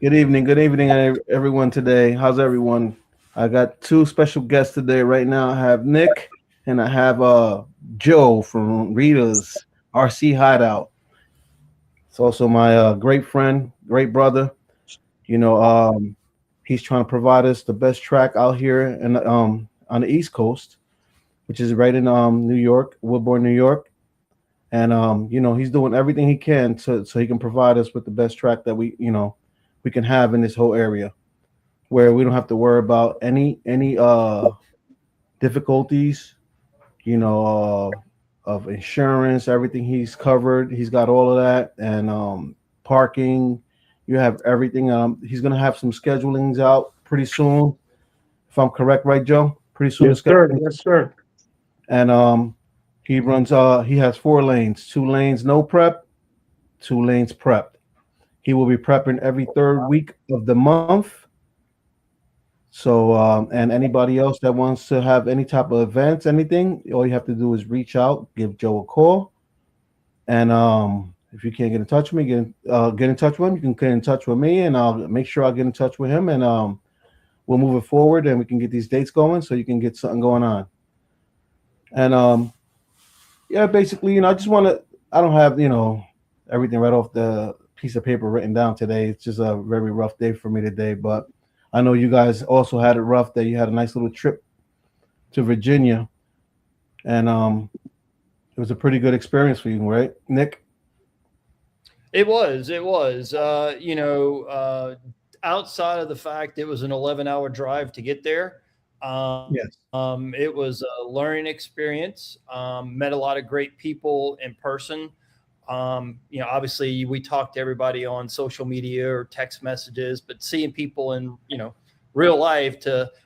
Good evening, everyone. Today, how's everyone? I got two special guests today. Right now, I have Nick and I have Joe from Rita's RC Hideout. It's also my great friend, great brother. You know, he's trying to provide us the best track out here and on the East Coast, which is right in New York, Woodbourne, New York. And he's doing everything he can so he can provide us with the best track that we can have in this whole area, where we don't have to worry about any difficulties, of insurance. Everything he's covered. He's got all of that, and parking. You have everything. He's gonna have some schedulings out pretty soon, if I'm correct, right, Joe? Pretty soon the Yes, sir. scheduling. Yes, sir. And he has 4 lanes, 2 lanes no prep, 2 lanes prepped. He will be prepping every third week of the month. So, and anybody else that wants to have any type of events, anything, all you have to do is reach out, give Joe a call, and if you can't get in touch with me, get in touch with him. You can get in touch with me, and I'll make sure I get in touch with him, and we'll move it forward, and we can get these dates going, so you can get something going on. And yeah, basically, I just want to. I don't have everything right off the piece of paper written down today. It's just a very rough day for me today, but I know you guys also had it rough. That you had a nice little trip to Virginia, and it was a pretty good experience for you, right, Nick? It was. It was. Outside of the fact it was an 11-hour drive to get there, Yes. it was a learning experience. Met a lot of great people in person. Obviously we talked to everybody on social media or text messages, but seeing people in, real life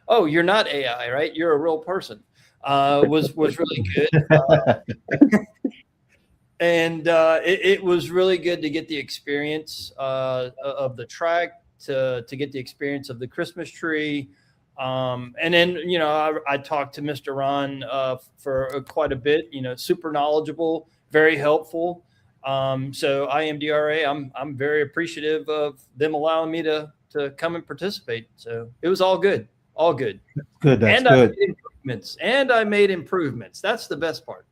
oh, you're not AI, right? You're a real person, was really good. And it was really good to get the experience of the track, to get the experience of the Christmas tree. And then, I talked to Mr. Ron for quite a bit, super knowledgeable, very helpful. So IMDRA, I'm very appreciative of them allowing me to come and participate. So it was all good, all good. Good. That's And I good. made improvements. And I made improvements. That's the best part.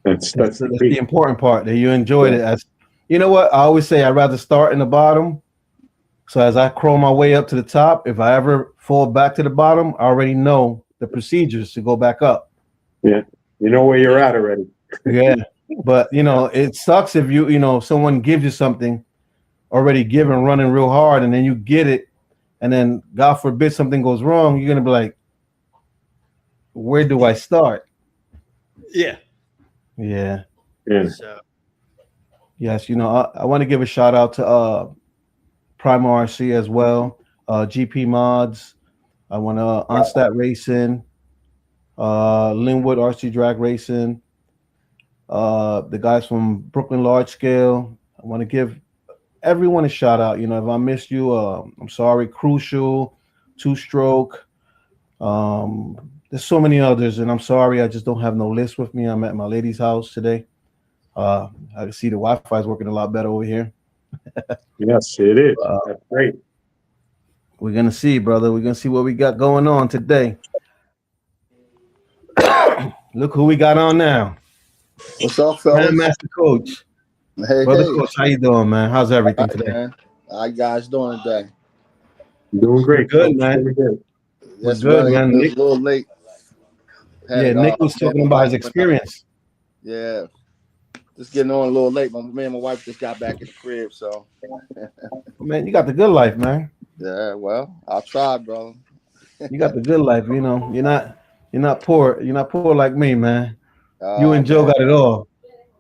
That's the That's the key. important part, that you enjoyed it. As you know, what I always say, I'd rather start in the bottom. So as I crawl my way up to the top, if I ever fall back to the bottom, I already know the procedures to go back up. Yeah, you know where you're at already. Yeah. But it sucks if someone gives you something already given, running real hard, and then you get it, and then God forbid something goes wrong, you're gonna be like, where do I start? Yeah. Yeah. Yeah. So Yes, I want to give a shout out to Prime RC as well, GP Mods. I want to Onstat Racing, Linwood RC Drag Racing, the guys from Brooklyn Large Scale. I want to give everyone a shout out. If I missed you, I'm sorry. Crucial, Two Stroke. There's so many others, and I'm sorry I just don't have no list with me. I'm at my lady's house today. I can see the Wi-Fi is working a lot better over here. Yes, it is. Uh, That's great. we're gonna see, brother. We're gonna see what we got going on today. Look who we got on now. What's up, fellas? Master Coach. Hey, Brother hey. Coach, how you doing, man? How's everything Hi, today? man. How you guys doing today? Doing great. Good, folks. man. Doing good. Yes, good, man. It was Nick- a little late. Yeah, Nick was talking about his experience. Yeah, just getting on a little late. Me and my wife just got back in the crib, so Man, you got the good life, man. yeah. Well, I'll try, brother. You got the good life. You're not poor. You're not poor like me, man. You and Joe Man. got it all.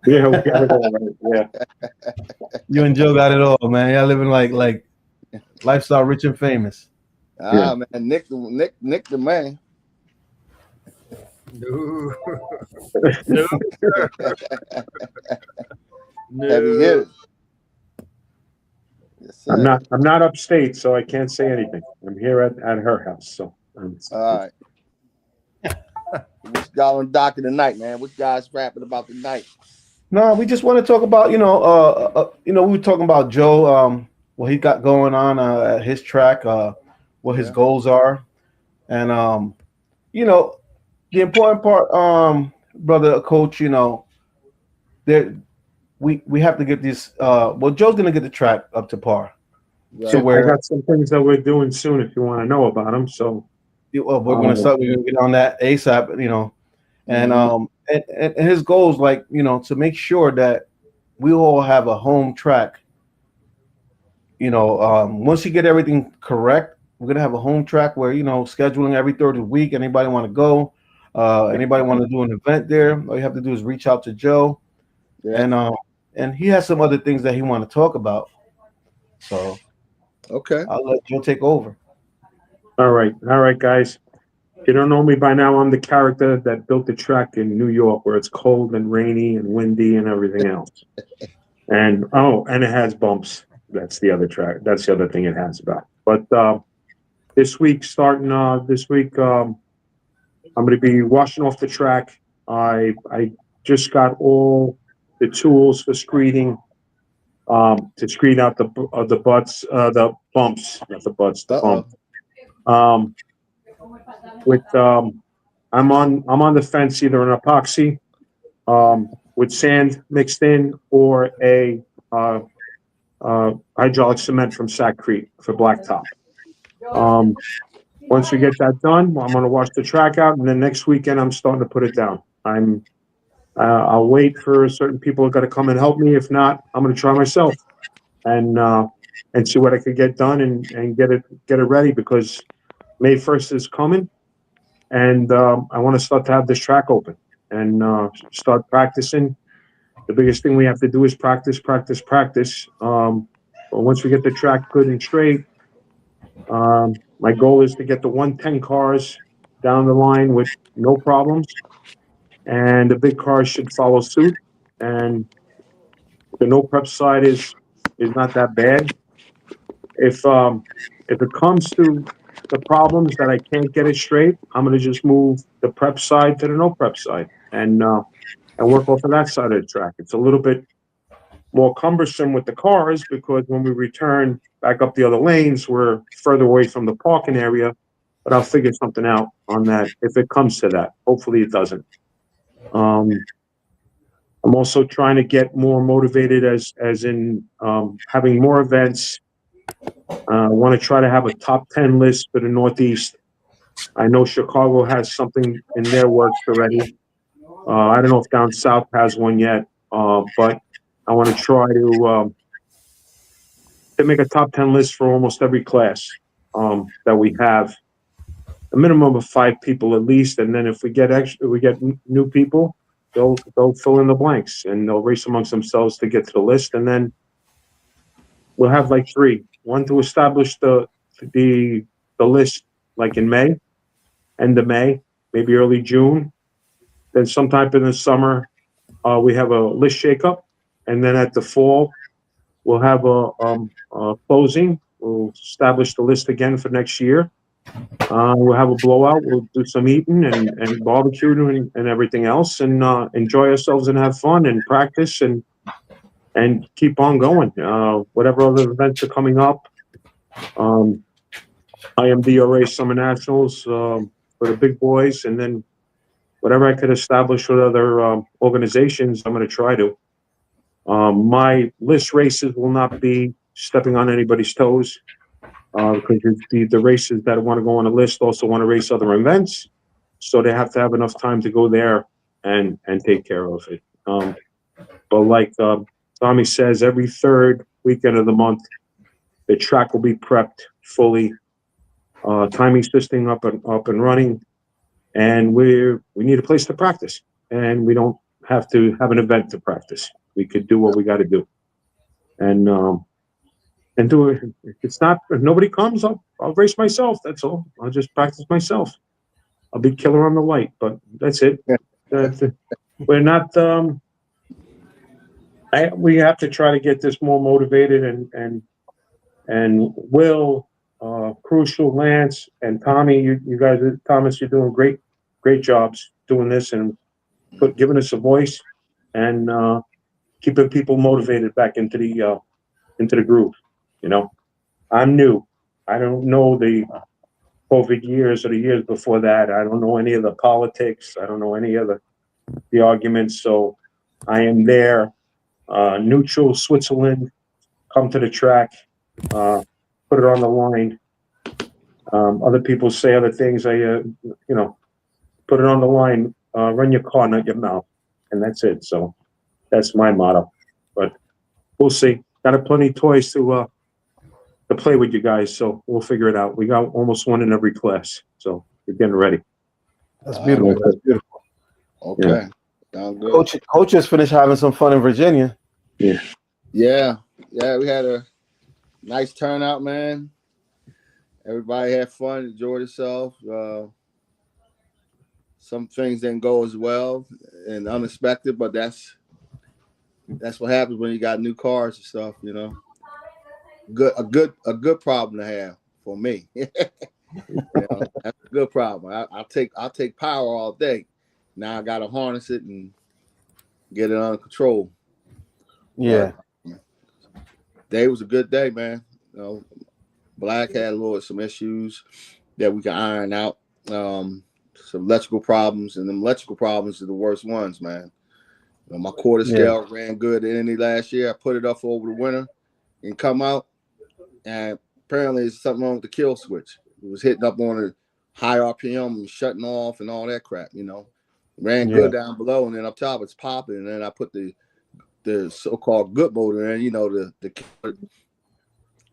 Yeah, we got it all right. Yeah. You and Joe got it all, man. Y'all living like lifestyle rich and famous. Man, Nick, the man. no, no, Heavy hitter. Yes, sir. I'm not upstate, so I can't say anything. I'm here at her house, so All right. What's y'all on docket tonight, man? What guys rapping about tonight? No, we just want to talk about, we were talking about Joe. what he got going on at his track, what his Yeah. goals are, and you know, the important part, brother coach, you know, there we have to get this. Well, Joe's gonna get the track up to par. Right. So I where got some things that we're doing soon if you want to know about them. So, well, we're gonna start. We're gonna get on that ASAP. You know, and Mhm. and his goals, like, you know, to make sure that we all have a home track. You know, once you get everything correct, we're gonna have a home track where, you know, scheduling every third of the week. Anybody want to go? Anybody want to do an event there? All you have to do is reach out to Joe, Yeah. and he has some other things that he want to talk about. So Okay. I'll let Joe take over. all right, guys. If you don't know me by now, I'm the character that built the track in New York where it's cold and rainy and windy and everything else. And and it has bumps. That's the other track. That's the other thing it has about. But this week, starting this week, I'm going to be washing off the track. I just got all the tools for screening, to screen out the bumps, not the butts, the Uh-oh. bump. Um, with I'm on the fence, either an epoxy with sand mixed in, or a hydraulic cement from Sackcrete for blacktop. Um, Once we get that done, I'm going to wash the track out, and then next weekend I'm starting to put it down. I'll wait for certain people who got to come and help me. If not, I'm going to try myself and see what I could get done, and get it ready, because May 1st is coming, and I want to start to have this track open and start practicing. The biggest thing we have to do is practice, practice, practice. But once we get the track good and straight, my goal is to get the 110 cars down the line with no problems, and the big cars should follow suit. And the no prep side is not that bad. If it comes to the problems that I can't get it straight, I'm going to just move the prep side to the no prep side, and work off of that side of the track. It's a little bit more cumbersome with the cars, because when we return back up the other lanes, we're further away from the parking area. But I'll figure something out on that if it comes to that. Hopefully it doesn't. I'm also trying to get more motivated, as in having more events. I want to try to have a top 10 list for the Northeast. I know Chicago has something in their works already. I don't know if down south has one yet, but I want to try to make a top 10 list for almost every class that we have. A minimum of 5 people at least, and then if we get new people, they'll fill in the blanks, and they'll race amongst themselves to get to the list, and then we'll have like 3. One to establish the list, like in May, end of May, maybe early June. Then sometime in the summer, we have a list shakeup, and then at the fall, we'll have a closing. We'll establish the list again for next year. We'll have a blowout. We'll do some eating and barbecue and everything else, and enjoy ourselves and have fun and practice and keep on going. Whatever other events are coming up, IMDRA Summer Nationals for the big boys, and then whatever I could establish with other organizations, I'm going to try to. My list races will not be stepping on anybody's toes, because the races that want to go on a list also want to race other events, so they have to have enough time to go there and take care of it. But like Tommy says, every third weekend of the month, the track will be prepped fully, timing system up and running, and we need a place to practice, and we don't have to have an event to practice. We could do what we got to do, and do it. If nobody comes, I'll race myself. That's all. I'll just practice myself. I'll be killer on the light, but that's it. We're not. We have to try to get this more motivated, and Will, Crucial, Lance, and Tommy. You guys, Thomas, you're doing great jobs doing this and giving us a voice, and keeping people motivated back into the groove. You know, I'm new. I don't know the COVID years or the years before that. I don't know any of the politics. I don't know any of the arguments. So I am there, neutral Switzerland, come to the track, put it on the line. Other people say other things. Put it on the line, run your car, not your mouth. And that's it. So that's my motto. But we'll see. Got plenty of toys to play with you guys. So we'll figure it out. We got almost one in every class. So we're getting ready. That's beautiful. That's beautiful. Okay. Sound good. Coach just finished having some fun in Virginia. Yeah. We had a nice turnout, man. Everybody had fun, enjoyed itself. Some things didn't go as well and unexpected, but that's what happens when you got new cars and stuff, you know. A good problem to have for me. You know, that's a good problem. I'll take power all day. Now I gotta harness it and get it under control. Yeah. Day was a good day, man. You know, Black had some issues that we can iron out. Some electrical problems, and them electrical problems are the worst ones, man. You know, my quarter scale ran good in any last year. I put it up for over the winter and come out, and apparently there's something wrong with the kill switch. It was hitting up on a high RPM and shutting off and all that crap, you know. Ran good down below, and then up top it's popping, and then I put the so-called good motor in, you know,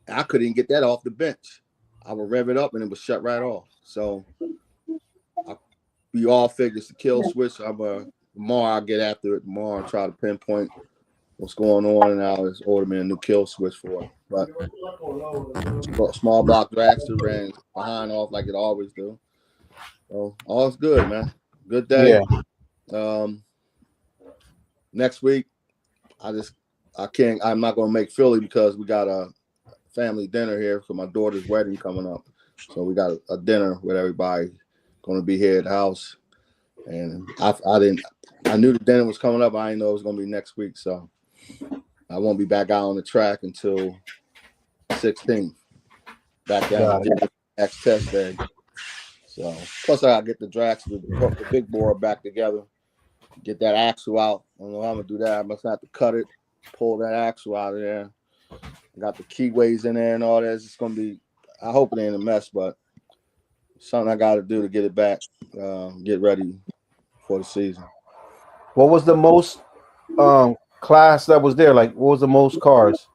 I couldn't even get that off the bench. I would rev it up and it would shut right off. So we all figure it's the kill switch. Tomorrow I'll get after it tomorrow and try to pinpoint what's going on, and I'll just order me a new kill switch for it. But small block dragster ran behind off like it always do. So all's good, man. Good day. Yeah. Next week, I'm not gonna make Philly because we got a family dinner here for my daughter's wedding coming up. So we got a dinner with everybody gonna be here at the house. And I knew the dinner was coming up. I didn't know it was gonna be next week. So I won't be back out on the track until 16th. Back down to next test day. So plus I gotta get the big board back together, get that axle out. I don't know how I'm gonna do that. I must have to cut it, pull that axle out of there. I got the keyways in there and all that. It's gonna be, I hope it ain't a mess, but something I gotta do to get it back, get ready for the season. What was the most class that was there? Like, what was the most cars?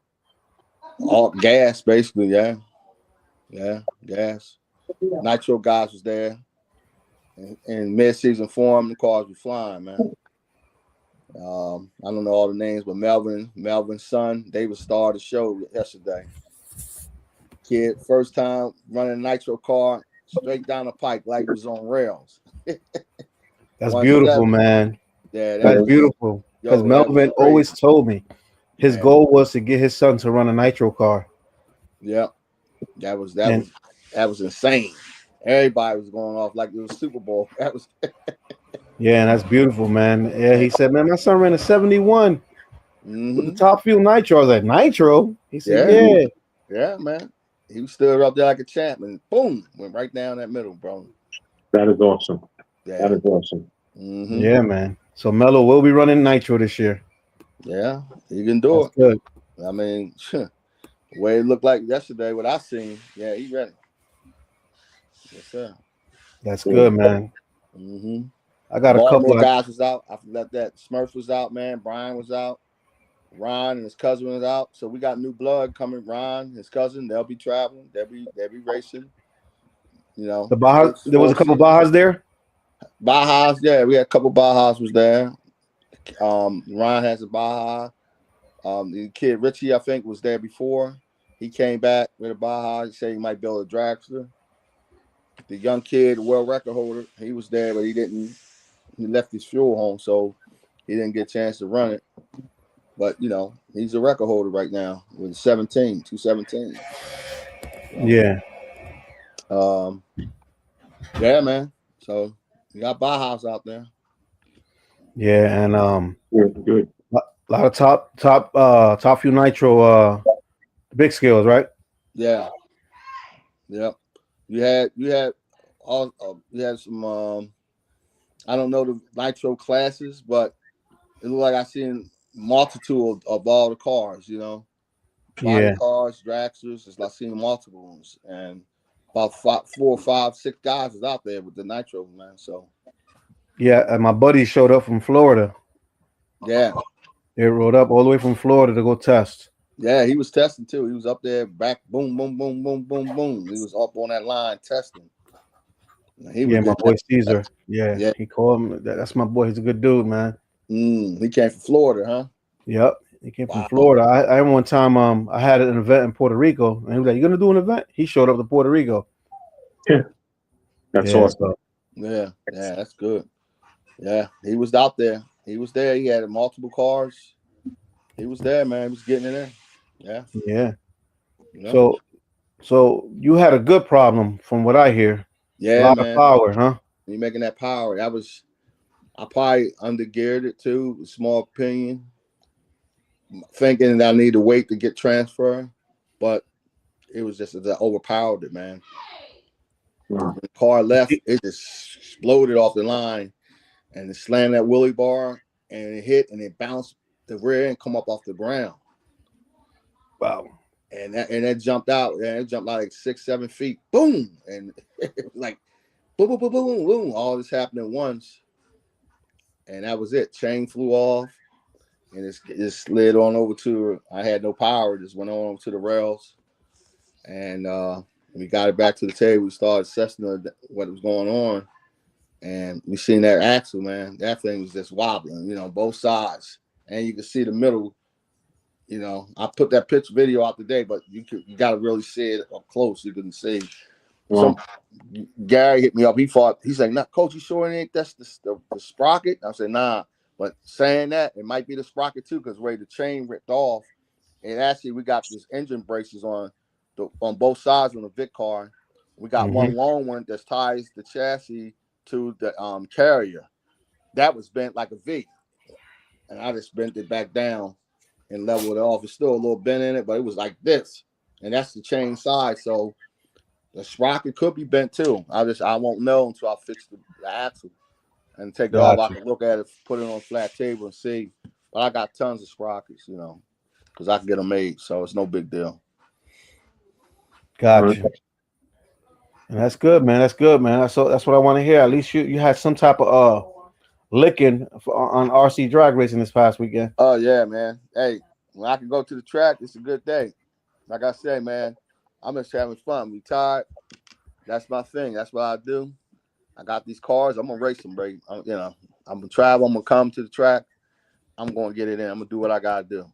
All gas, basically, yeah, gas. Nitro guys was there. In mid-season form, the cars were flying, man. I don't know all the names, but Melvin's son, David started the show yesterday. Kid, first time running a nitro car, straight down the pike like it was on rails. That's beautiful, man. Yeah, that's beautiful. Because Melvin always told me his goal was to get his son to run a nitro car. Yeah, that was insane. Everybody was going off like it was Super Bowl. That was yeah, and that's beautiful, man. Yeah, he said, man, my son ran a 71 with the top fuel nitro. I was like, nitro? He said, yeah, man. He stood up there like a champ and boom, went right down that middle, bro. That is awesome. Yeah. That is awesome. Mm-hmm. Yeah, man. So Mello will be running nitro this year. Yeah, he can do That's good. I mean, the way it looked like yesterday, what I seen, yeah, he's ready. Yes, sir. That's good, man. Mm-hmm. I got a couple of guys was out. I forgot that Smurf was out, man. Brian was out. Ron and his cousin was out. So we got new blood coming. Ron, his cousin, they'll be traveling. They'll be racing. You know, the Baja. There was a couple Bajas there. Bajas, yeah, we had a couple Bajas was there. Ron has a Baja. The kid Richie, I think, was there before. He came back with a Baja. He said he might build a dragster. The young kid, the world record holder, he was there, but he didn't. He left his fuel home, so he didn't get a chance to run it. But you know, he's a record holder right now with 217. Yeah. Yeah, man. So you got Bajas out there. Yeah, and good. A lot of top fuel nitro Big skills, right? Yeah. Yep. You had all you had some I don't know the nitro classes, but it looked like I seen multitude of all the cars, you know. Body Yeah. cars, dragsters, it's like seeing multiple ones. And about 4, 5, 6 guys is out there with the nitro, man. So Yeah. And my buddy showed up from Florida. yeah. They rode up all the way from Florida to go test. Yeah, he was testing too. He was up there, back, boom, boom, boom, boom, boom, boom. He was up on that line testing. He was Yeah, my getting boy that. Caesar. Yeah, Yeah. he called me. That's my boy. He's a good dude, man. He came from Florida, huh? Yep, he came from Wow. Florida. I one time I had an event in Puerto Rico, and he was like, "You gonna do an event?" He showed up to Puerto Rico. That's Yeah. awesome. Yeah, that's good. Yeah, he was out there. He was there. He had multiple cars. He was there, man. He was getting in there. Yeah. Yeah. So you had a good problem, from what I hear. A Yeah, lot man. of power, huh? You making that power. I probably undergeared it too. Small opinion. Thinking that I need to wait to get transfer, but it was just that overpowered it, man. Wow. When the car left, it just exploded off the line and it slammed that wheelie bar and it hit and it bounced the rear end, come up off the ground. Wow. And that jumped out. And it jumped like 6, 7 feet. Boom. And it was like boom, boom, boom, boom, boom. All this happened at once. And that was it. Chain flew off. And it slid on over to, I had no power, just went on over to the rails. And we got it back to the table. We started assessing what was going on. And we seen that axle, man. That thing was just wobbling, you know, both sides. And you could see the middle. You know, I put that picture video out today, but you got to really see it up close. You couldn't see. Wow. Gary hit me up. He's like, "Nah, coach, you sure it ain't that's the sprocket?" I said, "Nah." But saying that, it might be the sprocket too, because the chain ripped off. And actually, we got these engine braces on both sides on the Vic car. We got one long one that ties the chassis to the carrier. That was bent like a V, and I just bent it back down and leveled it off. It's still a little bent in it, but it was like this, and that's the chain side. So the sprocket could be bent too. I won't know until I fix the axle and take it off. I can look at it, put it on a flat table and see. But I got tons of sprockets, you know, because I can get them made, so it's no big deal. Gotcha. And that's good, man. That's good, man. That's what I want to hear. At least you had some type of licking on RC drag racing this past weekend. Oh yeah, man. Hey, when I can go to the track, it's a good day. Like I say, man, I'm just having fun. I'm retired. That's my thing. That's what I do. I got these cars. I'm gonna race them, bro. I'm gonna travel. I'm gonna come to the track. I'm gonna get it in. I'm gonna do what I gotta do.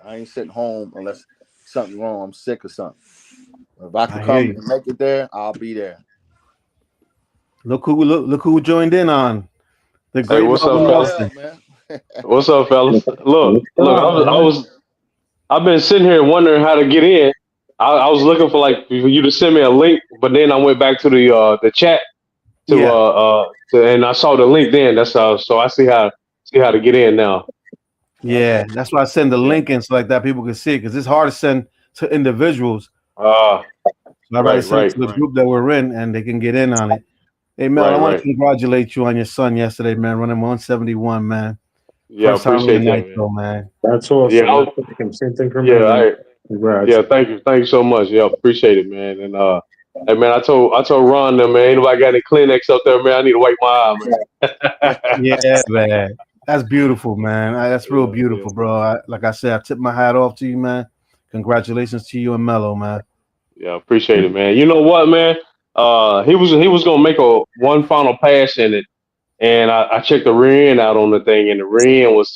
I ain't sitting home unless something's wrong. I'm sick or something. If I can come and make it there, I'll be there. Look who joined in on the great. Hey, what's up, fellas? Man? What's up, fellas? Look, I've been sitting here wondering how to get in. I was looking for you to send me a link, but then I went back to the chat and I saw the link then. That's how. So I see how to get in now. Yeah, that's why I send the link in so like that people can see it, because it's hard to send to individuals. Right, to the group that we're in, and they can get in on it. Hey, Mel, I want to congratulate you on your son yesterday, man, running 171, man. Yeah, appreciate that, man. That's awesome. Yeah, same thing for me. Yeah, thank you so much. Yeah, appreciate it, man. And hey, man, I told Ron that, man, anybody got any Kleenex up there, man? I need to wipe my eye, man. Yeah, man. That's beautiful, man. That's real beautiful, bro. Like I said, I tip my hat off to you, man. Congratulations to you and Mello, man. Yeah, appreciate it, man. You know what, man? He was gonna make one final pass in it, and I checked the rear end out on the thing, and the rear end was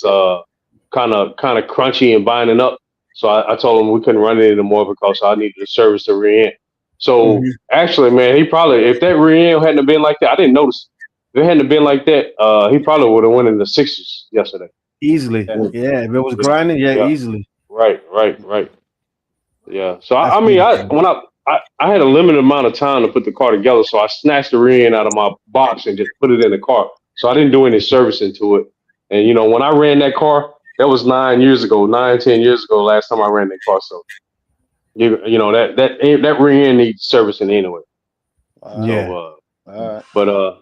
kind of crunchy and binding up. So I told him we couldn't run it anymore because I needed to service the rear end. So actually, man, he probably, if that rear end hadn't been like that, I didn't notice. If it hadn't been like that, he probably would have went in the 60s yesterday. Easily, yeah. If it was grinding, easily. Right. Yeah. So I had a limited amount of time to put the car together, so I snatched the rear end out of my box and just put it in the car. So I didn't do any servicing to it. And when I ran that car, that was 10 years ago last time I ran that car. So you know that rear end needs servicing anyway. Yeah. So, All right.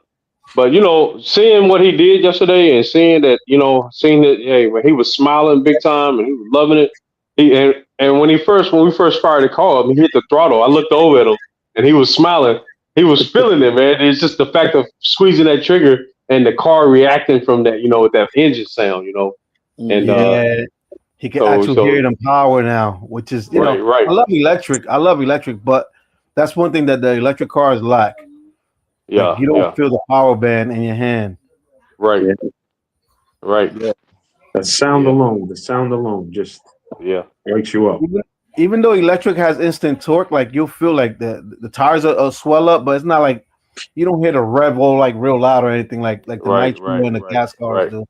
but you know, seeing what he did yesterday and seeing that, seeing that, hey, when he was smiling big time and he was loving it. And when we first fired the car up, he hit the throttle. I looked over at him and he was smiling. He was feeling it, man. It's just the fact of squeezing that trigger and the car reacting from that, with that engine sound, And Yeah. He can actually hear it in power now, which is, right. I love electric, but that's one thing that the electric cars lack. Yeah, Like, you don't feel the power band in your hand. right, Yeah. right, Yeah. The sound alone just yeah, wakes you up. Even though electric has instant torque, like you'll feel like the tires are swell up, but it's not like you don't hear the rev like real loud or anything like the Right, nitro and the gas cars do.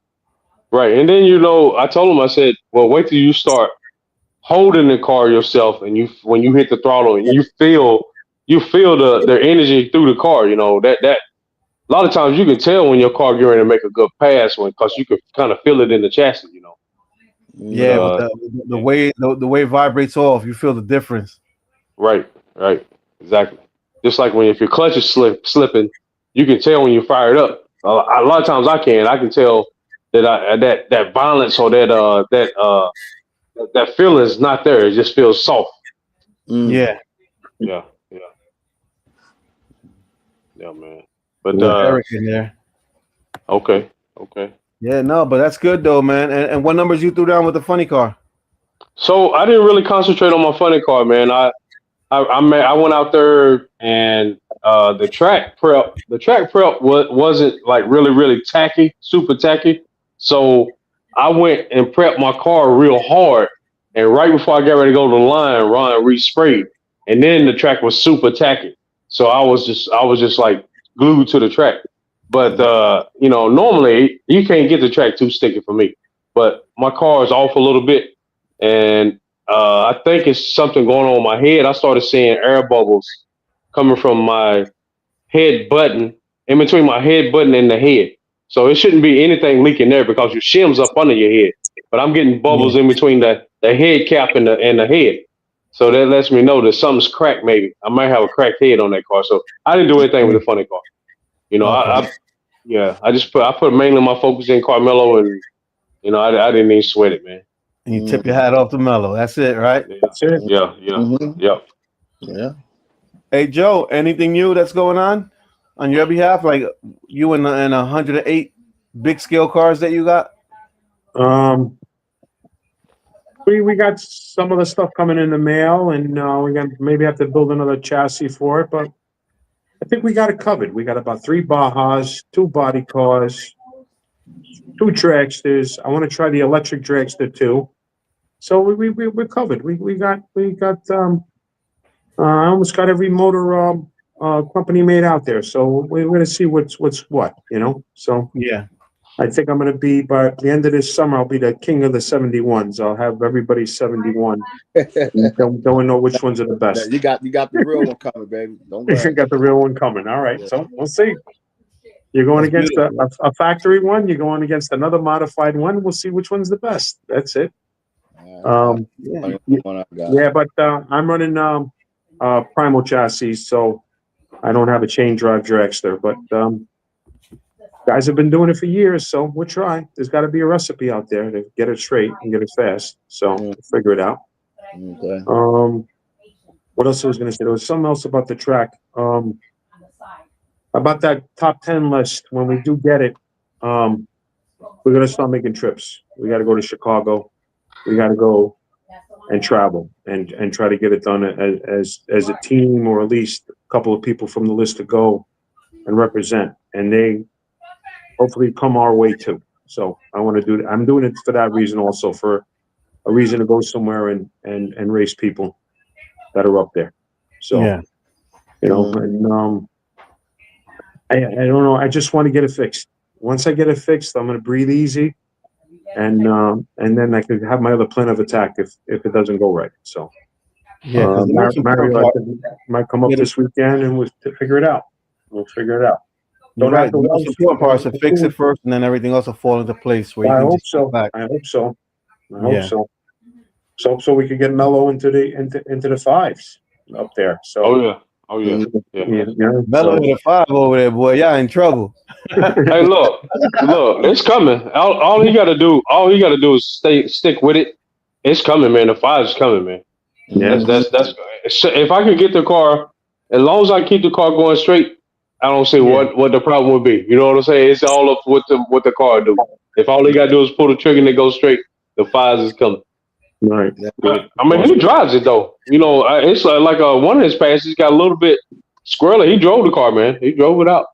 right. And then I told him, I said, well, wait till you start holding the car yourself, and when you hit the throttle and you feel the energy through the car. That a lot of times you can tell when your car getting ready to make a good pass because you can kind of feel it in the chassis. Yeah, but the way it vibrates off, you feel the difference. Right, exactly. Just like if your clutch is slipping, you can tell when you fire it up. A lot of times I can tell that that violence or that feeling is not there. It just feels soft. Yeah, Yeah, man. But Eric in there. okay. Yeah, no, but that's good though, man. And what numbers you threw down with the funny car? So I didn't really concentrate on my funny car, man. I went out there and the track prep wasn't like really tacky, super tacky. So I went and prepped my car real hard, and right before I got ready to go to the line, Ron resprayed, and then the track was super tacky. So I was just like glued to the track. But normally you can't get the track too sticky for me. But my car is off a little bit, and I think it's something going on with my head. I started seeing air bubbles coming from my head button, in between my head button and the head. So it shouldn't be anything leaking there because your shim's up under your head. But I'm getting bubbles in between the head cap and the head. So that lets me know that something's cracked. Maybe I might have a cracked head on that car. So I didn't do anything with the funny car. I put mainly my focus in Carmelo, and I didn't even sweat it, man. And you tip your hat off to Mello. That's it, right? That's it. Yeah. Yeah. Hey Joe, anything new that's going on your behalf? Like you and 108 big scale cars that you got? We got some of the stuff coming in the mail, and we got maybe have to build another chassis for it, but I think we got it covered. We got about 3 Bajas, 2 body cars, 2 dragsters. I want to try the electric dragster too. So we're covered. We got I almost got every motor company made out there. So we're gonna see what's what, So Yeah. I think I'm gonna be, by the end of this summer, I'll be the king of the 71s. I'll have everybody 71. Don't know which ones are the best. You got the real one coming, baby. Don't worry. You got the real one coming. All right. So we'll see. You're going against a factory one. You're going against another modified one. We'll see which one's the best. That's it. Yeah, but I'm running Primal chassis, so I don't have a chain drive dragster. But guys have been doing it for years, so we'll try. There's got to be a recipe out there to get it straight and get it fast. So we'll figure it out. Okay. What else I was going to say? There was something else about the track. About that top 10 list. When we do get it, we're going to start making trips. We got to go to Chicago. We got to go and travel and try to get it done as a team, or at least a couple of people from the list to go and represent. And they hopefully come our way too. So I want to do that. I'm doing it for that reason also, for a reason to go somewhere and race people that are up there. So, Yeah. and I don't know. I just want to get it fixed. Once I get it fixed, I'm going to breathe easy. And then I could have my other plan of attack if it doesn't go right. So Yeah, 'cause the most Mario important I think, might come up this weekend and we'll figure it out. We'll figure it out. You're Don't have right. to The most important part is to fix it first, and then everything else will fall into place. Where you I can hope just so. sit back. I hope so. I hope Yeah. so. so we could get Mello into the fives up there. So Oh yeah. Oh yeah. Yeah. you know, Melo so- hit a 5 over there, boy. Y'all in trouble. Hey, look, it's coming. All he got to do is stick with it. It's coming, man. The five is coming, man. Yeah. That's. If I could get the car, as long as I keep the car going straight, I don't see what the problem would be. You know what I'm saying? It's all up what the car do. If all he got to do is pull the trigger and it goes straight, the fives is coming. Right. I mean, he drives it though. You know, it's like one of his passes. He's got a little bit squirrely. He drove the car, man. He drove it out.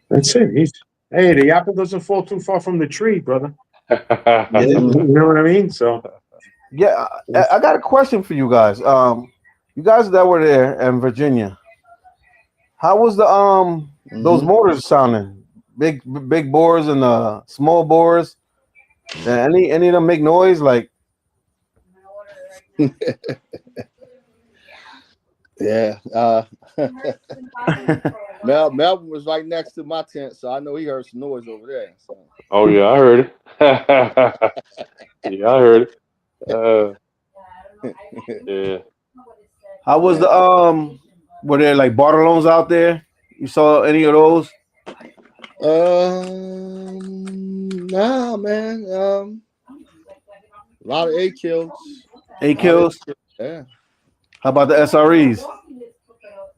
That's it. Hey, the apple doesn't fall too far from the tree, brother. Yeah. You know what I mean? So Yeah, I got a question for you guys. You guys that were there in Virginia, how was the those motors sounding? Big bores and small bores. Any of them make noise? Like, Yeah. Melvin was right next to my tent, so I know he heard some noise over there. So. Oh yeah, I heard it. Yeah, I heard it. Yeah. how was the were there like Bartolones out there? You saw any of those? Nah, man. A lot of A kills. A kills. Yeah, How about the SREs?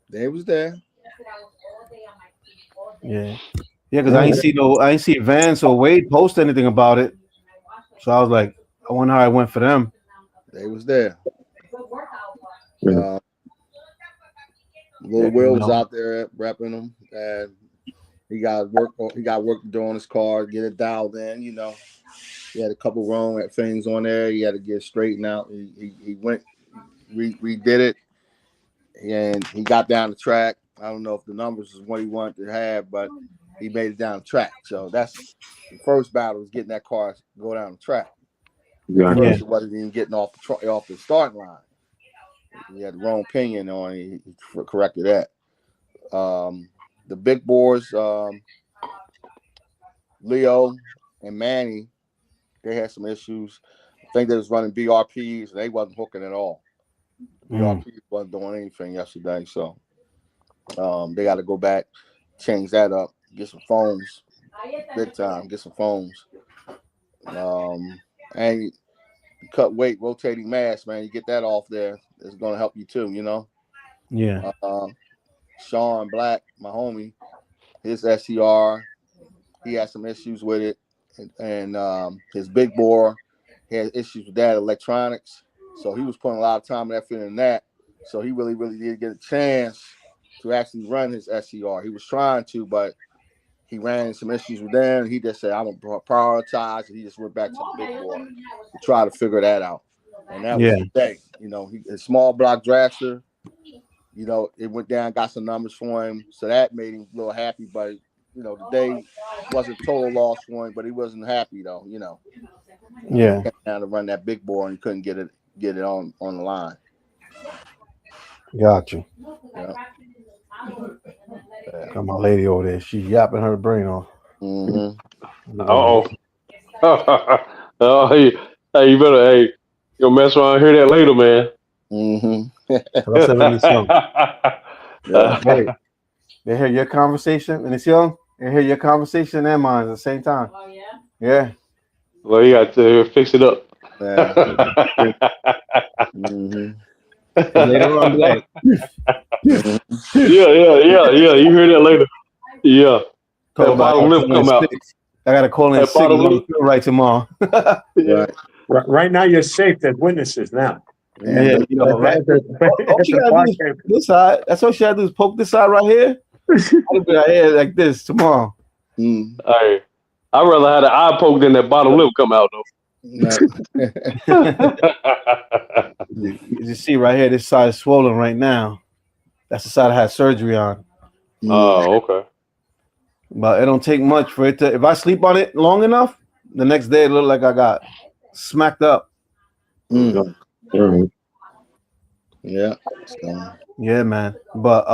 they was there. Yeah, because I ain't see Vance or Wade post anything about it. So I was like, I wonder how it went for them. They was there. Yeah. Little Will was out there repping them, and he got work to do on his car, get it dialed in. You know, he had a couple wrong things on there. He had to get straightened out. He went, redid it, and he got down the track. I don't know if the numbers is what he wanted to have, but he made it down the track. So that's the first battle, was getting that car to go down the track. Yeah. First, it wasn't even getting off the starting line. He had the wrong pinion on it. He corrected that. The big boys, Leo and Manny, they had some issues. I think they was running BRPs, and they wasn't hooking at all. BRPs wasn't doing anything yesterday, so they got to go back, change that up, get some phones, big time, get some phones. And you cut weight, rotating mass, man. You get that off there, it's going to help you too, you know. Yeah. Sean Black, my homie, his SCR, he had some issues with it, and his big bore, he had issues with that electronics, so he was putting a lot of time and effort in that. So he really did get a chance to actually run his SCR. He was trying to, but he ran into some issues with them. He just said, "I'm gonna prioritize," and he just went back to the big bore to try to figure that out. And that was the day, you know. His small block dragster, you know, it went down, got some numbers for him, so that made him a little happy. But you know, the day wasn't total loss for him, but he wasn't happy though. You know, Yeah. he came down to run that big bore and he couldn't get it on the line. Got you. Yeah. Got my lady over there. She's yapping her brain off. Mm-hmm. Oh. Oh, hey, you better you'll mess around and hear that later, man. Mm-hmm. I said in this song. Yeah. Hey, they hear your conversation, and it's young. They hear your conversation and mine at the same time. Oh yeah. Yeah. Well, you got to fix it up. Yeah. Mm-hmm. Later on, be like, Yeah. You hear that later. Yeah. talk That about bottom lip come out. I gotta call in That sick. bottom Let me lip. feel right tomorrow. Right. Right now, you're safe as witnesses now. Yeah, you know, right? All she gotta do is this side. That's all she gotta do is poke this side right here. I'll be right here like this tomorrow. Mm. Hey, I'd rather have the eye poked than that bottom lip come out, though. You see right here, this side is swollen right now. That's the side I had surgery on. Oh, okay. But it don't take much for it to. If I sleep on it long enough, the next day it look like I got smacked up. Mm. Mm-hmm. Yeah. So. Yeah, man. But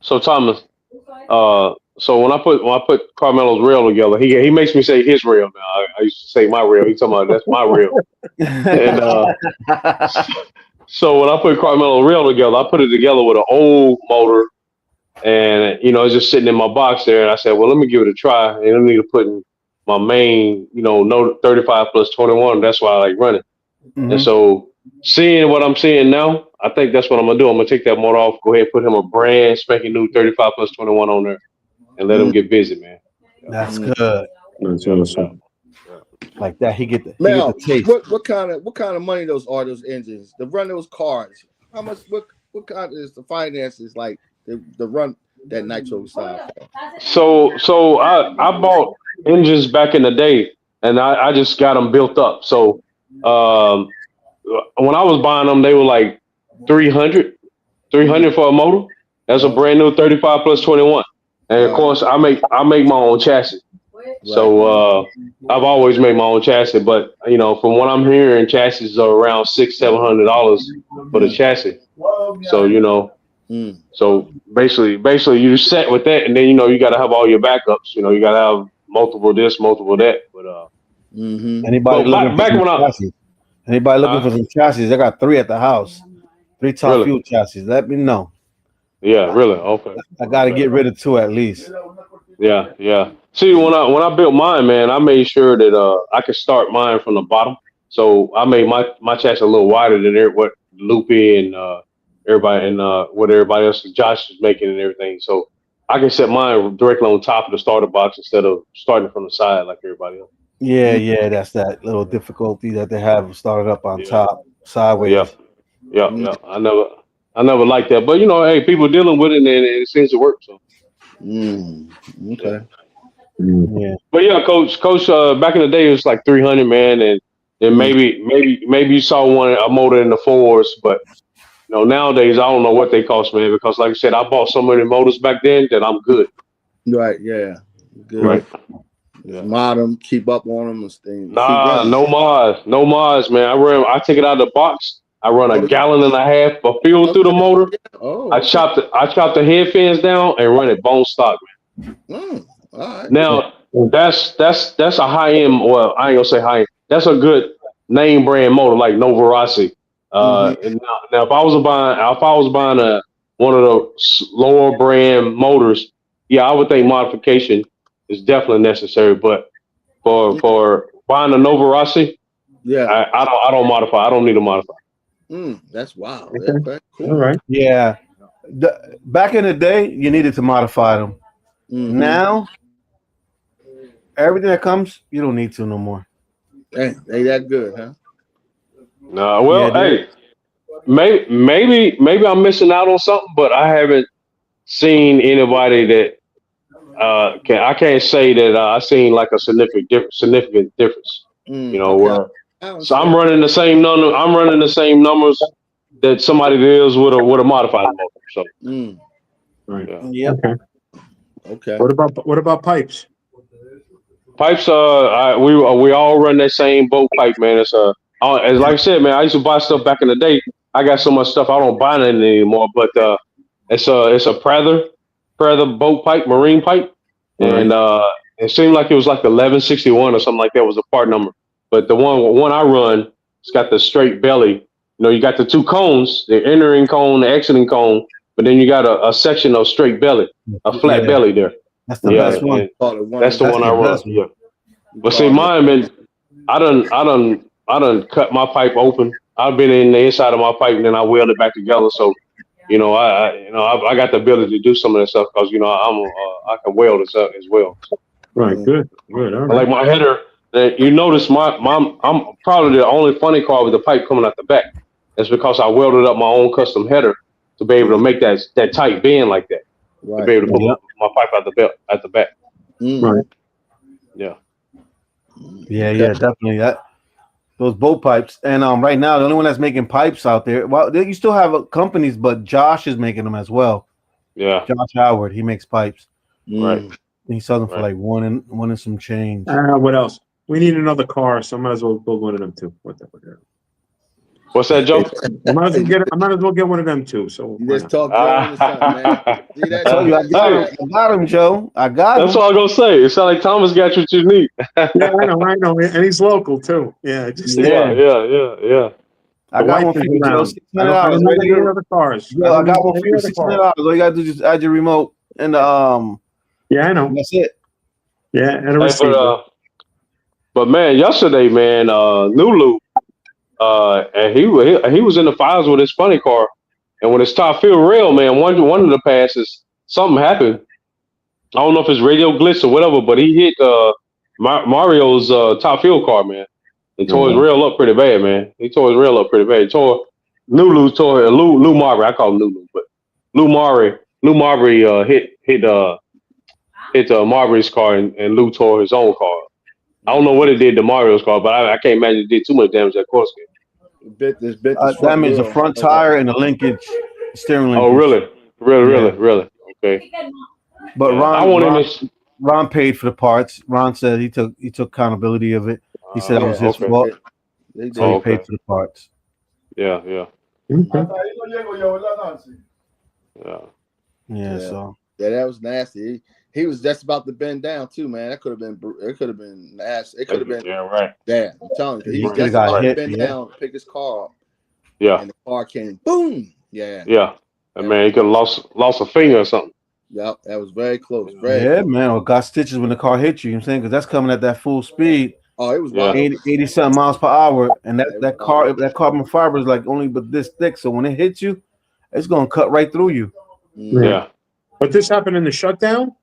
So Thomas, so when I put Carmelo's rail together, he makes me say his rail now. I used to say my rail. He's talking about that's my rail. And so when I put Carmelo's rail together, I put it together with an old motor, and it's just sitting in my box there. And I said, well, let me give it a try. And I need to put in my main, no 35 plus 21. That's why I like running. Mhm. And so seeing what I'm seeing now, I think that's what I'm gonna do. I'm gonna take that motor off, go ahead and put him a brand spanking new 35 plus 21 on there, and let him get busy, man. That's good. That's awesome. Like that, he get the Mel, taste. what kind of money those engines to run those cars? How much? What kind is the finances like to run that nitro side? So I bought engines back in the day, and I just got them built up. So when I was buying them, they were like 300 for a motor. That's a brand new 35 plus 21. And of course, I make my own chassis. So I've always made my own chassis, but from what I'm hearing, chassis are around $600-700 for the chassis. So so basically you set with that, and then you got to have all your backups. You got to have multiple this, multiple that. But Anybody but looking back for when some chassis? Anybody looking for some chassis? I got 3 at the house. 3 top Really? fuel chassis. Let me know. Yeah, really, okay. I got to get rid of 2 at least. Yeah. See, when I built mine, man, I made sure that I could start mine from the bottom. So I made my chassis a little wider than what Loopy and everybody and what everybody else, Josh is making and everything. So I can set mine directly on top of the starter box instead of starting from the side like everybody else. Yeah, that's that little difficulty that they have started up on Yeah. top, sideways. Yeah. I never liked that, but hey, people dealing with it, and it seems to work. So. Okay. Yeah. But yeah, coach. Back in the day, it was like 300, man, and then maybe you saw a motor in the 4s, but nowadays I don't know what they cost, man. Because like I said, I bought so many motors back then that I'm good. Right. Yeah. Good. Right. Yeah. Mod them, keep up on them, and stay. Nah, no mods, man. I take it out of the box. I run a gallon and a half of fuel through the motor. Oh. I chop the head fins down and run it bone stock, man. All right. Now that's a high end. Well, I ain't gonna say high end. That's a good name brand motor like Novarossi. And now if I was buying one of the lower brand motors, yeah, I would think modification is definitely necessary. But for buying a Novarossi, yeah, I don't modify. I don't need to modify. That's wild. Okay. Okay, cool. All right. Yeah. Back in the day, you needed to modify them. Now, everything that comes, you don't need to no more. Hey, they that good, huh? No, well, Yeah, hey, maybe I'm missing out on something, but I haven't seen anybody that I can't say that I seen like a significant difference. So I'm running the same number. I'm running the same numbers that somebody deals with a modified motor. So, Right. Yeah. Okay. What about pipes? pipes. We all run that same boat pipe, man. It's as like I said, man. I used to buy stuff back in the day. I got so much stuff I don't buy anything anymore. But it's a Prather boat pipe, marine pipe, and it seemed like it was like 1161 or something like that was the part number. But the one I run, it's got the straight belly. You got the 2 cones, the entering cone, the exiting cone, but then you got a section of straight belly, a flat belly there. That's the best one. That's the one I run. Yeah. But see, mine been, I done cut my pipe open. I've been in the inside of my pipe and then I weld it back together. So, I got the ability to do some of that stuff because I can weld it up as well. Right. Good. All right. Like my header, you notice I'm probably the only funny car with the pipe coming out the back. That's because I welded up my own custom header to be able to make that tight bend like that. Right. To be able to put my pipe at the back. Right. Yeah. Yeah, definitely. Those boat pipes. And right now, the only one that's making pipes out there, well, you still have companies, but Josh is making them as well. Yeah. Josh Howard, he makes pipes. Right. He sells them for like one and some change. What else? We need another car, so I might as well build one of them too. Whatever. What's that, Joe? I might as well get one of them too. So You why just not? talk Joe into something, man. See that? I told you, I got him, Joe. I got That's him. what I was gonna say. It sounds like Thomas got what you need. Yeah, I know, and he's local too. Yeah, just Yeah. yeah. I the got wife one for is you, Joe. around. I $600 don't right know any here. other cars. Joe, I got don't one know for you. any other cars. $600. All you gotta do is just add your remote and Yeah, I know. that's it. Yeah, and a Hey, receiver. but man, yesterday, man, Nulu, and he was in the files with his funny car, and when his top field rail, man, one of the passes, something happened. I don't know if it's radio glitch or whatever, but he hit Mario's top field car, man. He tore his rail up pretty bad, man. He tore his rail up pretty bad. He tore Lou Marbury. I call him Lulu, but Lou Marbury hit Marbury's car, and Lou tore his own car. I don't know what it did to Mario's car, but I can't imagine it did too much damage to that course game. Damage the front tire and the linkage steering linkage. Oh, really? Okay. But Yeah, I want him. Ron paid for the parts. Ron said he took accountability of it. He said it was his fault, so he paid for the parts. Yeah. Okay. Yeah. So Yeah, that was nasty. He was just about to bend down too, man. That could have been. It could have been nasty. It could have been right. bad. I'm telling you, he was He just got about hit, to bend yeah. down, pick his car up, Yeah, and the car came boom. Yeah. And man, he could have lost a finger or something. Yep, that was very close. Very yeah, close. man. Or got stitches when the car hit you. You know what I'm saying, because that's coming at that full speed, Oh, it was Yeah. wild. 80 something miles per hour, and that carbon fiber is like only but this thick. So when it hits you, it's gonna cut right through you. Yeah. But this happened in the shutdown?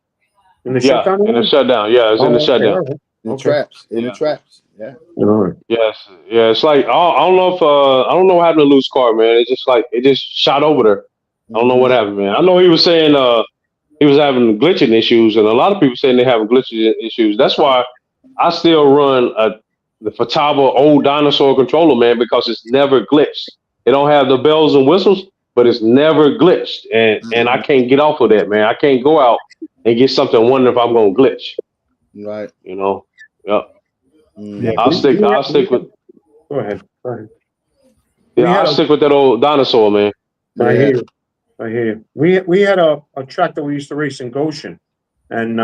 In the Yeah, shutdown? in the shutdown. Yeah, it's in the okay, shutdown. all right. In the Okay. traps. In Yeah. the traps. Yeah. All right. Yes, yeah. It's like I don't know if I don't know what happened to Lou's car, man. It's just like it just shot over there. I don't know what happened, man. I know he was saying he was having glitching issues, and a lot of people saying they having glitching issues. That's why I still run the Futaba old dinosaur controller, man, because it's never glitched. It don't have the bells and whistles, but it's never glitched, and I can't get off of that, man. I can't go out and get something and wonder if I'm gonna glitch. Right. You know? Yep. Yeah. I'll stick with. Go ahead. Yeah, I'll stick with that old dinosaur, man. I hear you. We had a track that we used to race in Goshen, and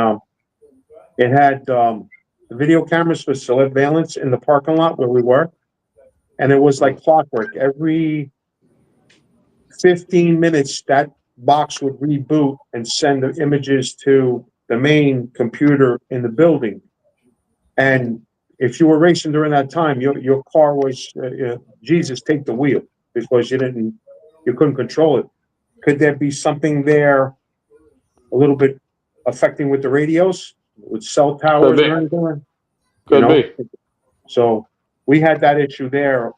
it had video cameras for surveillance in the parking lot where we were, and it was like clockwork. Every 15 minutes, that box would reboot and send the images to the main computer in the building. And if you were racing during that time, your car was Jesus, take the wheel, because you couldn't control it. Could there be something there a little bit affecting with the radios, with cell towers or anything? Could be. So we had that issue there.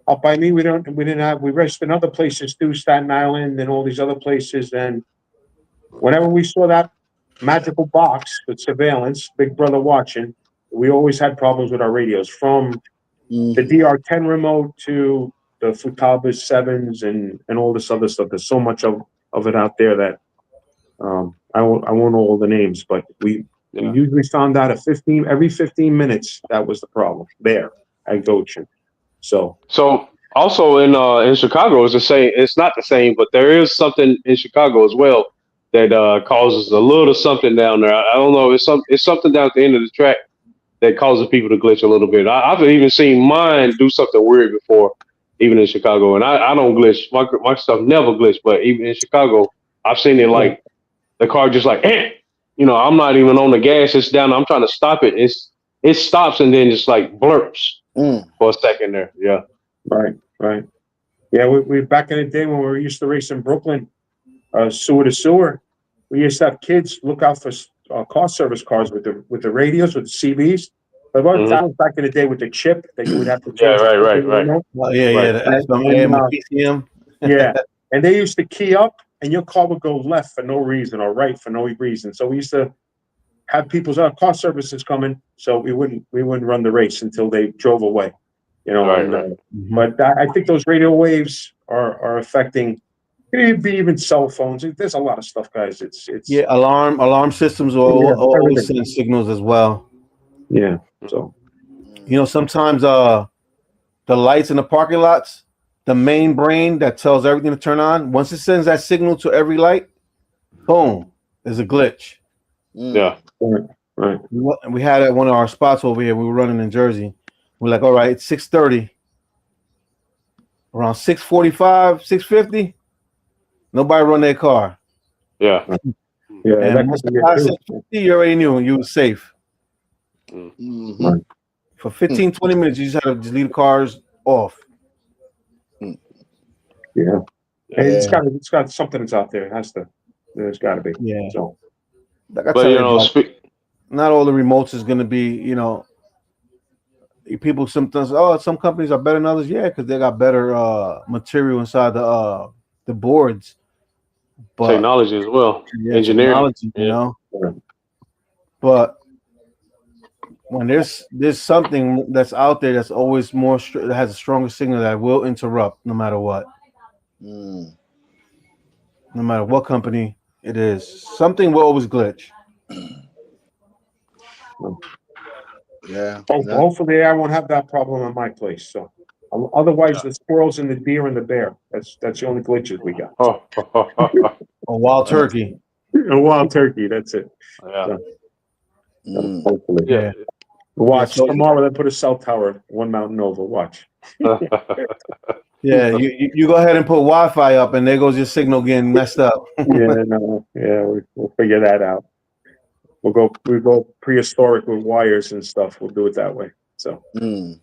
Up by me, we raced in other places too, Staten Island and all these other places. And whenever we saw that magical box with surveillance, Big Brother watching, we always had problems with our radios, from the DR10 remote to the Futaba 7s and all this other stuff. There's so much of it out there that I won't know all the names, but we usually found out every 15 minutes that was the problem there at Goshen. So also in Chicago, it's the same. It's not the same, but there is something in Chicago as well that causes a little something down there. I don't know. It's something down at the end of the track that causes people to glitch a little bit. I've even seen mine do something weird before, even in Chicago, and I don't glitch. My stuff never glitch, but even in Chicago, I've seen it like the car just like, I'm not even on the gas. It's down. I'm trying to stop it. It stops and then just like blurps for a second there. Yeah. Right. Yeah, we back in the day when we used to race in Brooklyn, sewer to sewer, we used to have kids look out for car service cars with the radios, with the CBs. But that was back in the day with the chip that you would have to change. Right. Oh, yeah. That's PCM. Yeah, and they used to key up, and your car would go left for no reason or right for no reason. So we used to have people's car services coming, so we wouldn't run the race until they drove away. But I think those radio waves are affecting. It could be even cell phones. There's a lot of stuff, guys. It's alarm systems will always send signals as well. Yeah. So sometimes the lights in the parking lots, the main brain that tells everything to turn on, once it sends that signal to every light, boom, there's a glitch. Yeah. Right. We had at one of our spots over here. We were running in Jersey. We're like, all right, it's 6:30. Around 6:45, 6:50, nobody run their car. Yeah. Yeah. And That once could it be got it too. 6:50, you already knew you were safe. Mhm. For 15, 20 minutes, you just had to just leave the cars off. Yeah. Yeah. And it's got something that's out there. It has to. There's got to be. Yeah. So. Like I But tell you know, not all the remotes is going to be, people sometimes, some companies are better than others. Yeah, because they got better material inside the boards. But technology as well, yeah, engineering. technology, Yeah. But when there's something that's out there that's always that has a stronger signal that will interrupt no matter what, Mm. no matter what company it is, something will always glitch. Yeah. Hopefully, I won't have that problem in my place. So, otherwise, the squirrels and the deer and the bear. That's the only glitches we got. A wild turkey. A wild turkey. That's it. Yeah. Mm. Hopefully. Yeah. Watch Yeah, so- tomorrow. They put a cell tower at One Mountain Nova. Watch. Yeah, you go ahead and put Wi-Fi up, and there goes your signal getting messed up. Yeah, no, yeah, we'll figure that out. We'll go prehistoric with wires and stuff. We'll do it that way. So Mm.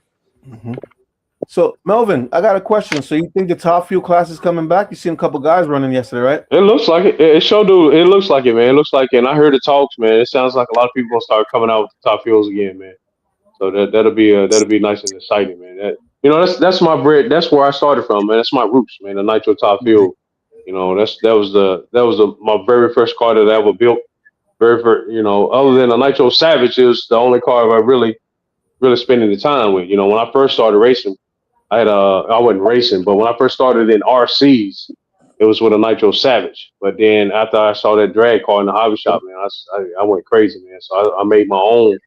Mhm. So Melvin, I got a question. So you think the top fuel class is coming back? You seen a couple guys running yesterday, right? It looks like it. It sure do. It looks like it, man. It looks like it. And I heard the talks, man. It sounds like a lot of people gonna start coming out with the top fuels again, man. So that'll be nice and exciting, man. That's my bread. That's where I started from, man. That's my roots, man. The nitro top fuel. That was my very first car that I ever built. Very first, other than the Nitro Savage, it was the only car I really spending the time with. When I first started racing, I wasn't racing, but when I first started in RCs, it was with a Nitro Savage. But then after I saw that drag car in the hobby shop, man, I went crazy, man. So I made my own,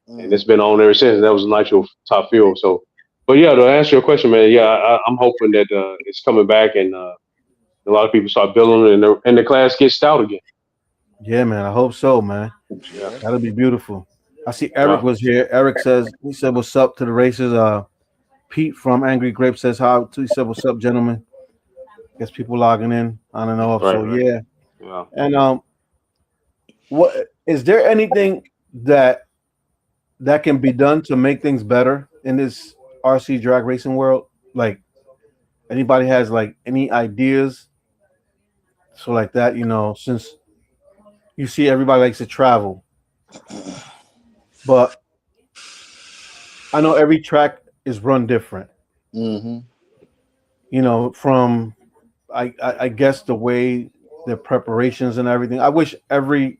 and it's been on ever since. That was a Nitro top fuel. So, but yeah, to answer your question, man, yeah, I'm hoping that it's coming back and a lot of people start building it and the class gets stout again. Yeah, man. I hope so, man. Yeah. That'll be beautiful. I see Eric Yeah. was here. Eric said what's up to the races. Pete from Angry Grape says hi. He said what's up, gentlemen. Guess people logging in on and off. Right, So right. yeah. Yeah. And what is there anything that can be done to make things better in this RC drag racing world? Like anybody has like any ideas? So like that, since you see everybody likes to travel, but I know every track is run different. Mm-hmm. From I guess the way their preparations and everything. I wish everyone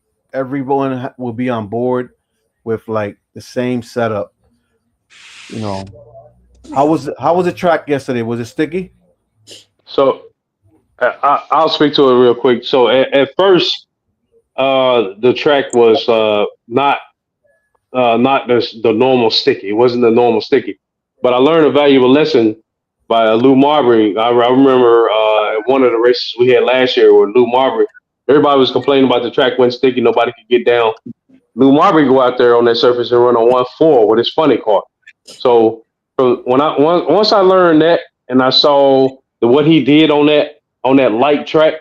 will be on board with like the same setup. How was the track yesterday? Was it sticky? So I'll speak to it real quick. So at first, the track was not the normal sticky. It wasn't the normal sticky. But I learned a valuable lesson by Lou Marbury. I remember at one of the races we had last year with Lou Marbury. Everybody was complaining about the track wasn't sticky. Nobody could get down. Lou Marbury go out there on that surface and run on 1.4 with his funny car. So once I learned that and I saw what he did on that light track,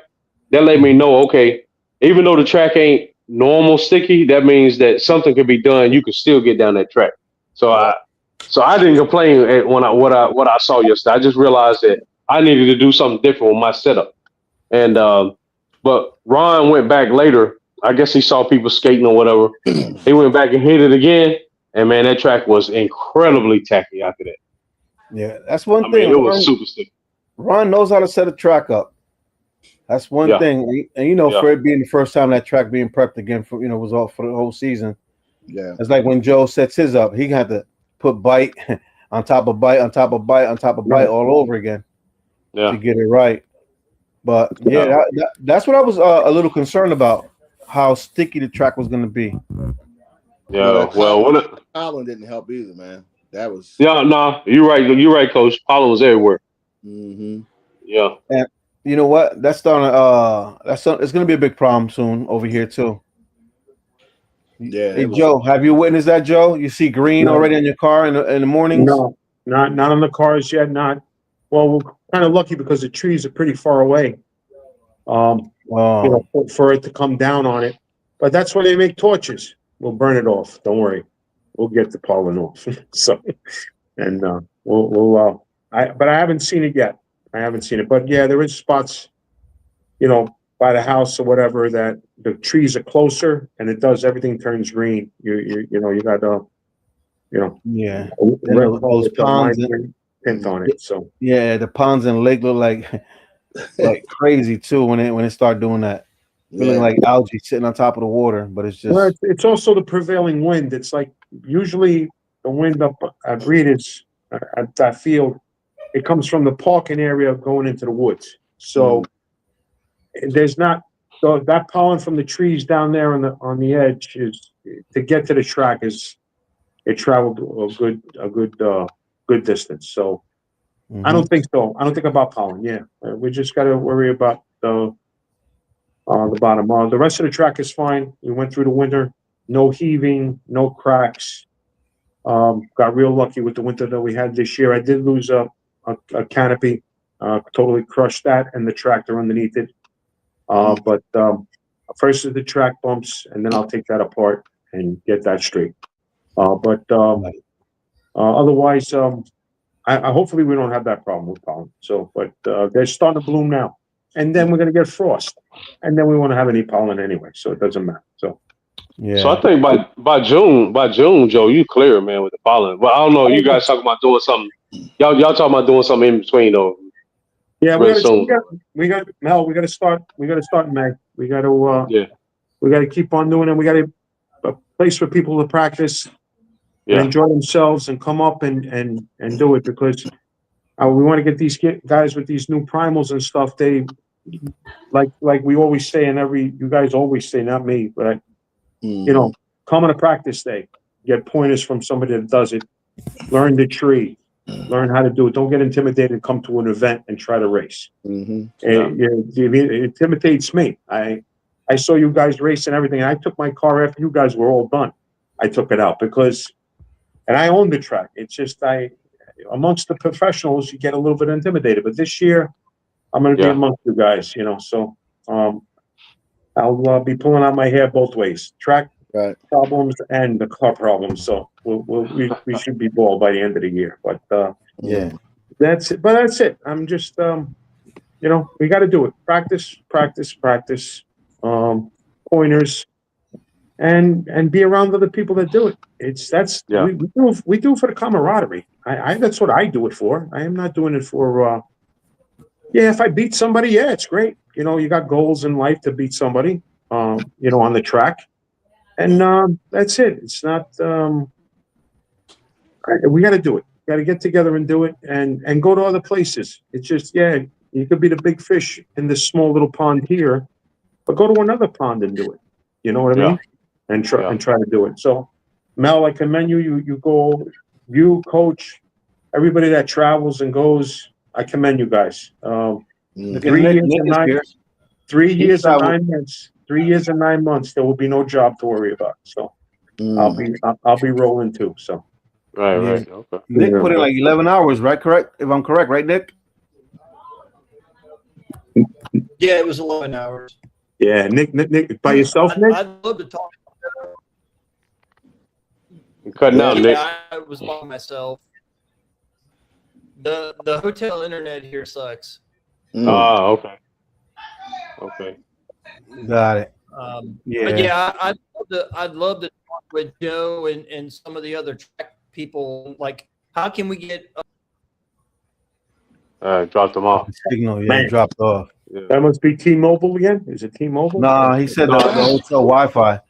that let me know, okay, even though the track ain't normal sticky, that means that something can be done. You can still get down that track. So I didn't complain at what I saw yesterday. I just realized that I needed to do something different with my setup. And but Ron went back later. I guess he saw people skating or whatever. He went back and hit it again, and man, that track was incredibly tacky after that. Yeah, that's one I thing. mean, it was super sticky. Ron knows how to set a track up. That's one Yeah. thing, and Yeah. for it being the first time that track being prepped again for was all for the whole season. Yeah. It's like when Joe sets his up, he had to put bite on top of bite on top of bite on top of bite all over again Yeah. to get it right. But yeah, that's what I was a little concerned about, how sticky the track was going to be. Yeah. Well, Colin didn't help either, man. That was. Yeah, no, you're right. You're right, Coach. Pollen was everywhere. Mm-hmm. Yeah. You know what? It's gonna be a big problem soon over here too. Yeah. Hey It was. Joe, have you witnessed that, Joe? You see green No. already in your car in the mornings? No, not on the cars yet. Not. Well, we're kind of lucky because the trees are pretty far away. You know, for it to come down on it. But that's why they make torches. We'll burn it off. Don't worry. We'll get the pollen off. So, and but I haven't seen it yet. I haven't seen it. But yeah, there is spots, you know, by the house or whatever that the trees are closer and everything turns green. You know, you got you know, Yeah. a red those car with a ponds lime green tint on it. So Yeah, the ponds and lake look like crazy too when it start doing that. Feeling Yeah. like algae sitting on top of the water, but it's just well, it's also the prevailing wind. It's like usually the wind up at Reed's at that field, it comes from the parking area going into the woods. So there's not so that pollen from the trees down there on the edge is to get to the track is it traveled a good distance. So I don't think so. I don't think about pollen. Yeah, we just got to worry about the bottom. The rest of the track is fine. We went through the winter, no heaving, no cracks. Got real lucky with the winter that we had this year. I did lose a canopy, totally crushed that, and the tractor underneath it. But first is the track bumps, and then I'll take that apart and get that straight. But otherwise, I hopefully we don't have that problem with pollen. So, but they're starting to bloom now, and then we're gonna get frost, and then we won't have any pollen anyway, so it doesn't matter. So, yeah. So I think by June, Joe, you clear, man, with the pollen. But I don't know. You guys talking about doing something? Y'all talking about doing something in between though? yeah, Real soon. we got Mel. We got to start. We got to start in May. We got to. Yeah. We got to keep on doing it. We got a place for people to practice and Yeah. enjoy themselves and come up and do it because we want to get these guys with these new primals and stuff. They like we always say, and you guys always say, not me, but you know, come on a practice day, get pointers from somebody that does it, learn the tree, learn how to do it. Don't get intimidated. Come to an event and try to race. It intimidates me. I saw you guys race and everything. And I took my car after you guys were all done. I took it out and I own the track. It's just amongst the professionals, you get a little bit intimidated. But this year, I'm going to be amongst you guys. You know, so I'll be pulling out my hair both ways. Track problems and the car problems. So we should be bald by the end of the year. But yeah. that's it. But that's it. I'm just you know, we got to do it. Practice. Pointers, and be around other people that do it. We do it for the camaraderie. I that's what I do it for. I am not doing it for. If I beat somebody, it's great. You know, you got goals in life to beat somebody. You know, on the track, and that's it. It's not. We got to do it. Got to get together and do it, and go to other places. It's just you could be the big fish in this small little pond here. But go to another pond and do it. You know what I mean? And try to do it. So, Mel, I commend you. You go, you coach, everybody that travels and goes. I commend you guys. 3 years and 9 months. 3 years and 9 months. 3 years and 9 months. There will be no job to worry about. So, I'll be rolling too. So, Right. Okay. Nick put in like 11 hours, right? Correct? If I'm correct, right, Nick? Yeah, it was 11 hours. yeah, Nick, by yourself, Nick? I'd love to talk. I'm cutting out, Nick. I was by myself. The hotel internet here sucks. Okay. Got it. But I'd love to talk with Joe and some of the other track people. Like, how can we get? Dropped them off. Signal, Man. dropped off. Yeah. That must be T-Mobile again. Is it T-Mobile? Nah, he said the hotel Wi-Fi.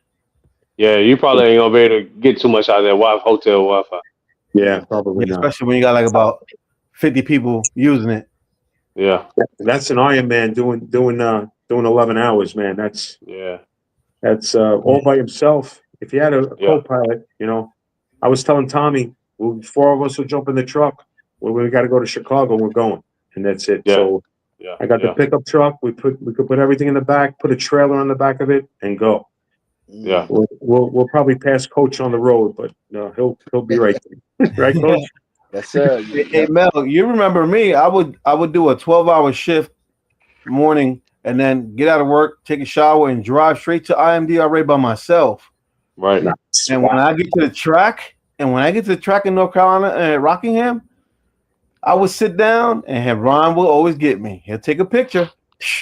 Yeah, you probably ain't gonna be able to get too much out of that hotel Wi-Fi. Yeah, probably Yeah, not. especially when you got like about 50 people using it. Yeah. That's an Ironman doing 11 hours, man. That's Yeah. all by himself. If you had a co-pilot, you know, I was telling Tommy, Four of us will jump in the truck. When we got to go to Chicago, we're going, and that's it. Yeah. So Yeah. I got the pickup truck. We could put everything in the back, put a trailer on the back of it, and go. Yeah. We'll probably pass Coach on the road, but no, he'll be right there. Right, Coach? Yes, sir. Hey Mel, you remember me? I would do a 12-hour shift morning and then get out of work, take a shower, and drive straight to IMDRA by myself. Right. And when I get to the track, in North Carolina, Rockingham, I would sit down and have Ron will always get me. He'll take a picture.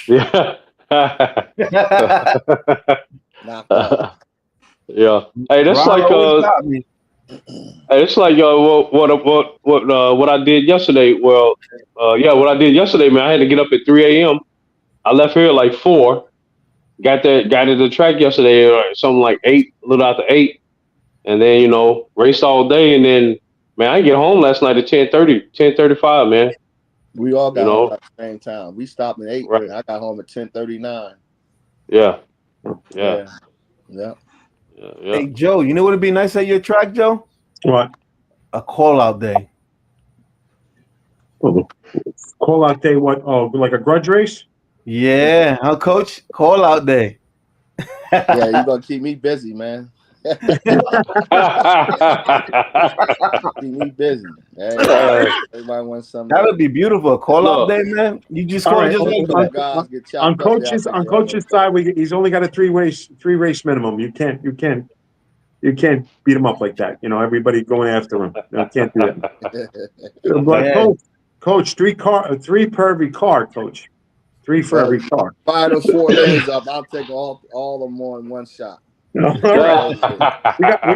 Yeah. Knocked out. Yeah. Hey, that's Ron like always got me. hey, it's like what I did yesterday. Well, what I did yesterday, man. I had to get up at 3 a.m. I left here at like 4. Got to the track yesterday, something like 8, a little after 8, and then raced all day, and then man, I get home last night at 10:35, man. We all got home at the same time. We stopped at 8. Right. I got home at 10:39. Yeah. Yeah. Hey Joe, you know what would be nice at your track, Joe? What? A call out day. Call out day? What? Oh, like a grudge race? Yeah, huh, Coach? Call out day. Yeah, you're gonna keep me busy, man. Keep me busy. Everybody wants something. That would be beautiful. A call out Look. day, man. You just All call right, just okay. like that. Guys get chopped On up coach's there. on coach's side, he's only got a three race minimum. You can't beat him up like that. Everybody going after him. You can't do that. But Yeah. coach, 3 per every car, Coach. 3 for every car. Fire those 4 lanes up. I'll take all of them on in one shot. All right.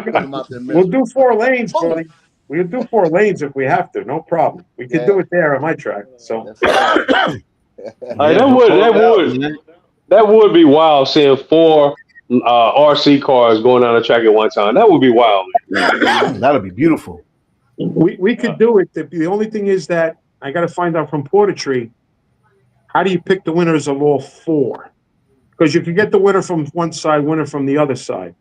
Put them out there We'll miserable. do 4 lanes, buddy. We'll do 4 lanes if we have to. No problem. We could do it there on my track. So That's right. Hey, that would be wild seeing 4 RC cars going down the track at one time. That would be wild. That'd be beautiful. we could do it. The only thing is that I got to find out from Portatree, how do you pick the winners of all 4? Because you can get the winner from one side, winner from the other side.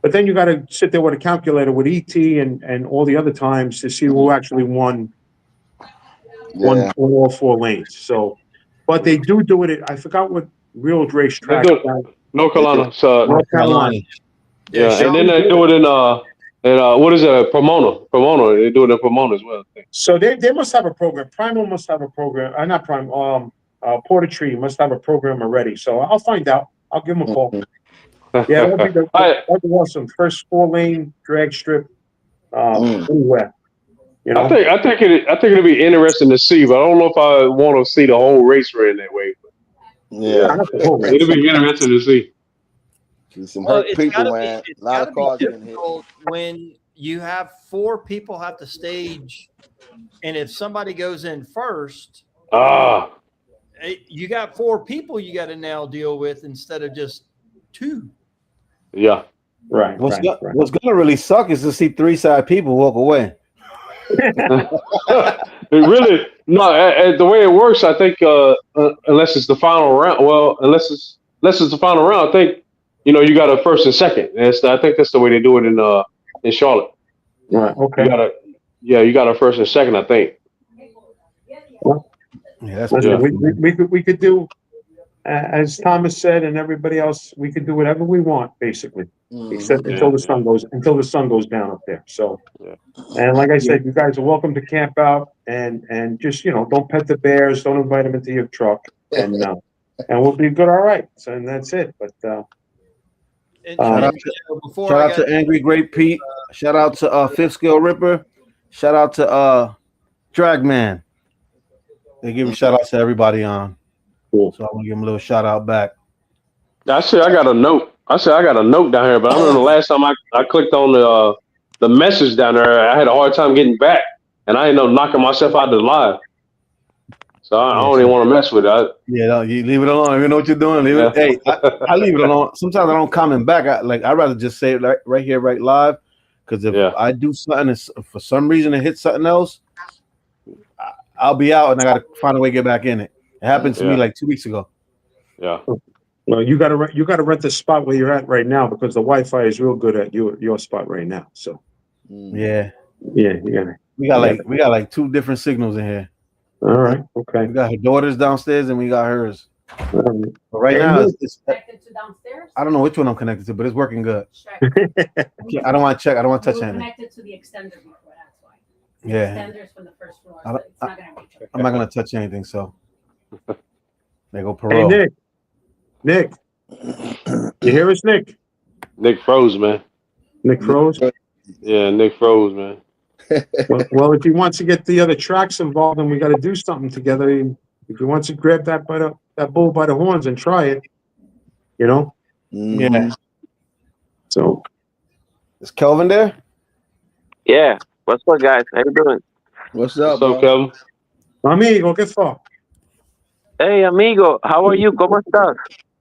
But then you got to sit there with a calculator with ET and all the other times to see who actually won Yeah. all 4 lanes. So, but they do it. I forgot what real racetrack. They do North Carolina. So, North Carolina. yeah, and then they do it in what is it? Pomona. They do it in Pomona as well. I think. So they must have a program. Primal must have a program. Not Prime. Portatree must have a program already. So I'll find out. I'll give them a call. Yeah, that'd be that'd be awesome. First 4-lane drag strip anywhere. I think it'd be interesting to see, but I don't know if I want to see the whole race ran that way. Yeah. It'd be interesting to see. Some hurt people, man. It's A lot of cars gotta be getting hit. difficult when you have 4 people have to stage, and if somebody goes in first, you got 4 people you got to now deal with instead of just 2. Yeah. Right. What's gonna really suck is to see 3 side people walk away. It really the way it works. I think unless it's the final round. Well, unless it's the final round, I think you got a first and second. And I think that's the way they do it in Charlotte. Right. Okay. You got a first and second. I think. Yeah, that's We could do, as Thomas said, and everybody else. We could do whatever we want, basically, except until the sun goes down up there. So, and like I said, you guys are welcome to camp out and just don't pet the bears, don't invite them into your truck, and we'll be good. All right. So and that's it. But shout out to Angry Great Pete. Shout out to Fifth Scale Ripper. Shout out to Dragman. They give a shout out to everybody on. Cool. So I'm gonna give them a little shout out back. I said I got a note. Down here, but I remember the last time I clicked on the message down there, I had a hard time getting back, and I ended up knocking myself out of the live. So I don't even want to mess with it. No, you leave it alone. You know what you're doing. Leave it. Hey, I leave it alone. Sometimes I don't comment back. I'd rather just say it right here, right live. Because if I do something and for some reason it hits something else, I'll be out and I got to find a way to get back in it. It happened to me like 2 weeks ago. Yeah. Well, you got to rent the spot where you're at right now because the Wi-Fi is real good at your spot right now. So. Yeah. Yeah, you got it. We got like two different signals in here. All right. Okay. We got her daughter's downstairs and we got hers. All right. But right Hey, now, look. it's Connected to downstairs? I don't know which one I'm connected to, but it's working good. Check. I don't want to check. I don't want to We touch were anything. connected to the extender before, that's why. Yeah, Extenders from the first floor, I so don't- it's not gonna reach. I'm not gonna touch anything. So there go Hey, Perot. Nick. Nick, you hear us, Nick? Nick froze, man. Nick froze. Yeah, Nick froze, man. Well, if he wants to get the other tracks involved, then we got to do something together. If he wants to grab that bull by the horns and try it, you know. Yeah, So is Kelvin there? Yeah. What's up, guys? How you doing? What's up, What's up, bro? Kevin? amigo, ¿qué fa? Hey, amigo. How are you? ¿Cómo estás?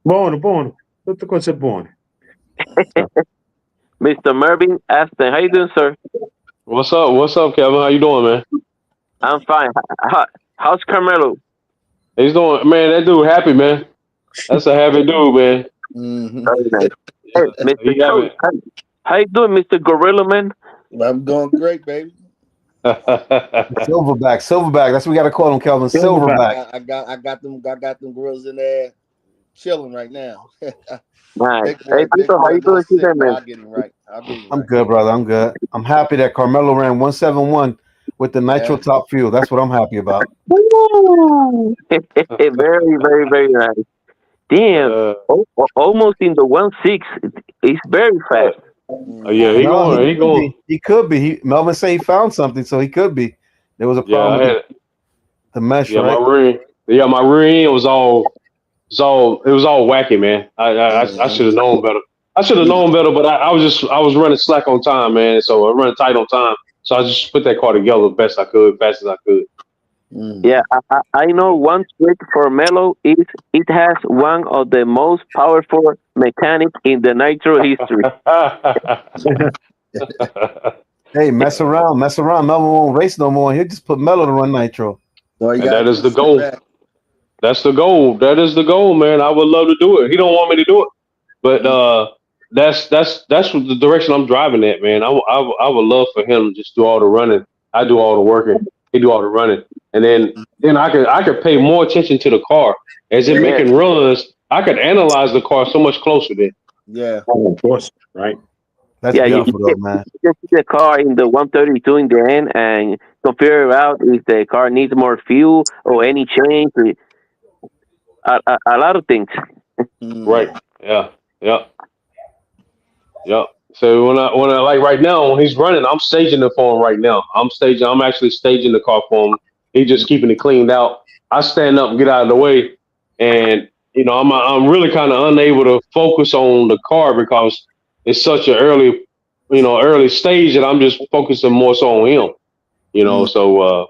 Buono. Tutto cose buone. Mr. Mervin Aston. How you doing, sir? What's up? What's up, Kevin? How you doing, man? I'm fine. How's Carmelo? He's doing, man. That dude happy, man. That's a happy dude, man. Mhm. Very nice. Hey, Mr. He Coach, how you doing, Mr. Gorilla Man? I'm doing great, baby. Silverback. That's what we got to call him, Kelvin. Silverback. I got them girls in there chilling right now. Nice. Hey, Tito, how you doing today, I'll man? get him right. I'm good, brother. I'm good. I'm happy that Carmelo ran 171 with the nitro Yeah. top fuel. That's what I'm happy about. Very, very, very nice. Damn, almost in the 1-6. It's very fast. Yeah, he No, going. He going. He could be. Melvin said he found something, so he could be. There was a Yeah, problem I had with the mesh, yeah, right? my ring. Yeah, my ring was all. It was all wacky, man. I should have known better. I should have known better, but I was running slack on time, man. So I running tight on time. So I just put that car together the best I could, fast as I could. Yeah, I know one trick for Melo is it has one of the most powerful mechanics in the nitro history. Hey, mess around. Melvin won't race no more. He'll just put Melo to run nitro. So you And gotta that is do the sit goal. back. That's the goal. That is the goal, man. I would love to do it. He don't want me to do it, but that's what the direction I'm driving at, man. I would love for him to just do all the running. I do all the working. He do all the running, and then I could pay more attention to the car as it making runs. I could analyze the car so much closer then. Yeah. Of course, right? That's Yeah, beautiful, though, man. You just see the car in the 132 in the end and compare it out if the car needs more fuel or any change. A lot of things. Right. Yeah. So when I like right now when he's running, I'm staging it for him right now. I'm actually staging the car for him. He's just keeping it cleaned out. I stand up and get out of the way, and I'm really kind of unable to focus on the car because it's such an early stage that I'm just focusing more so on him. So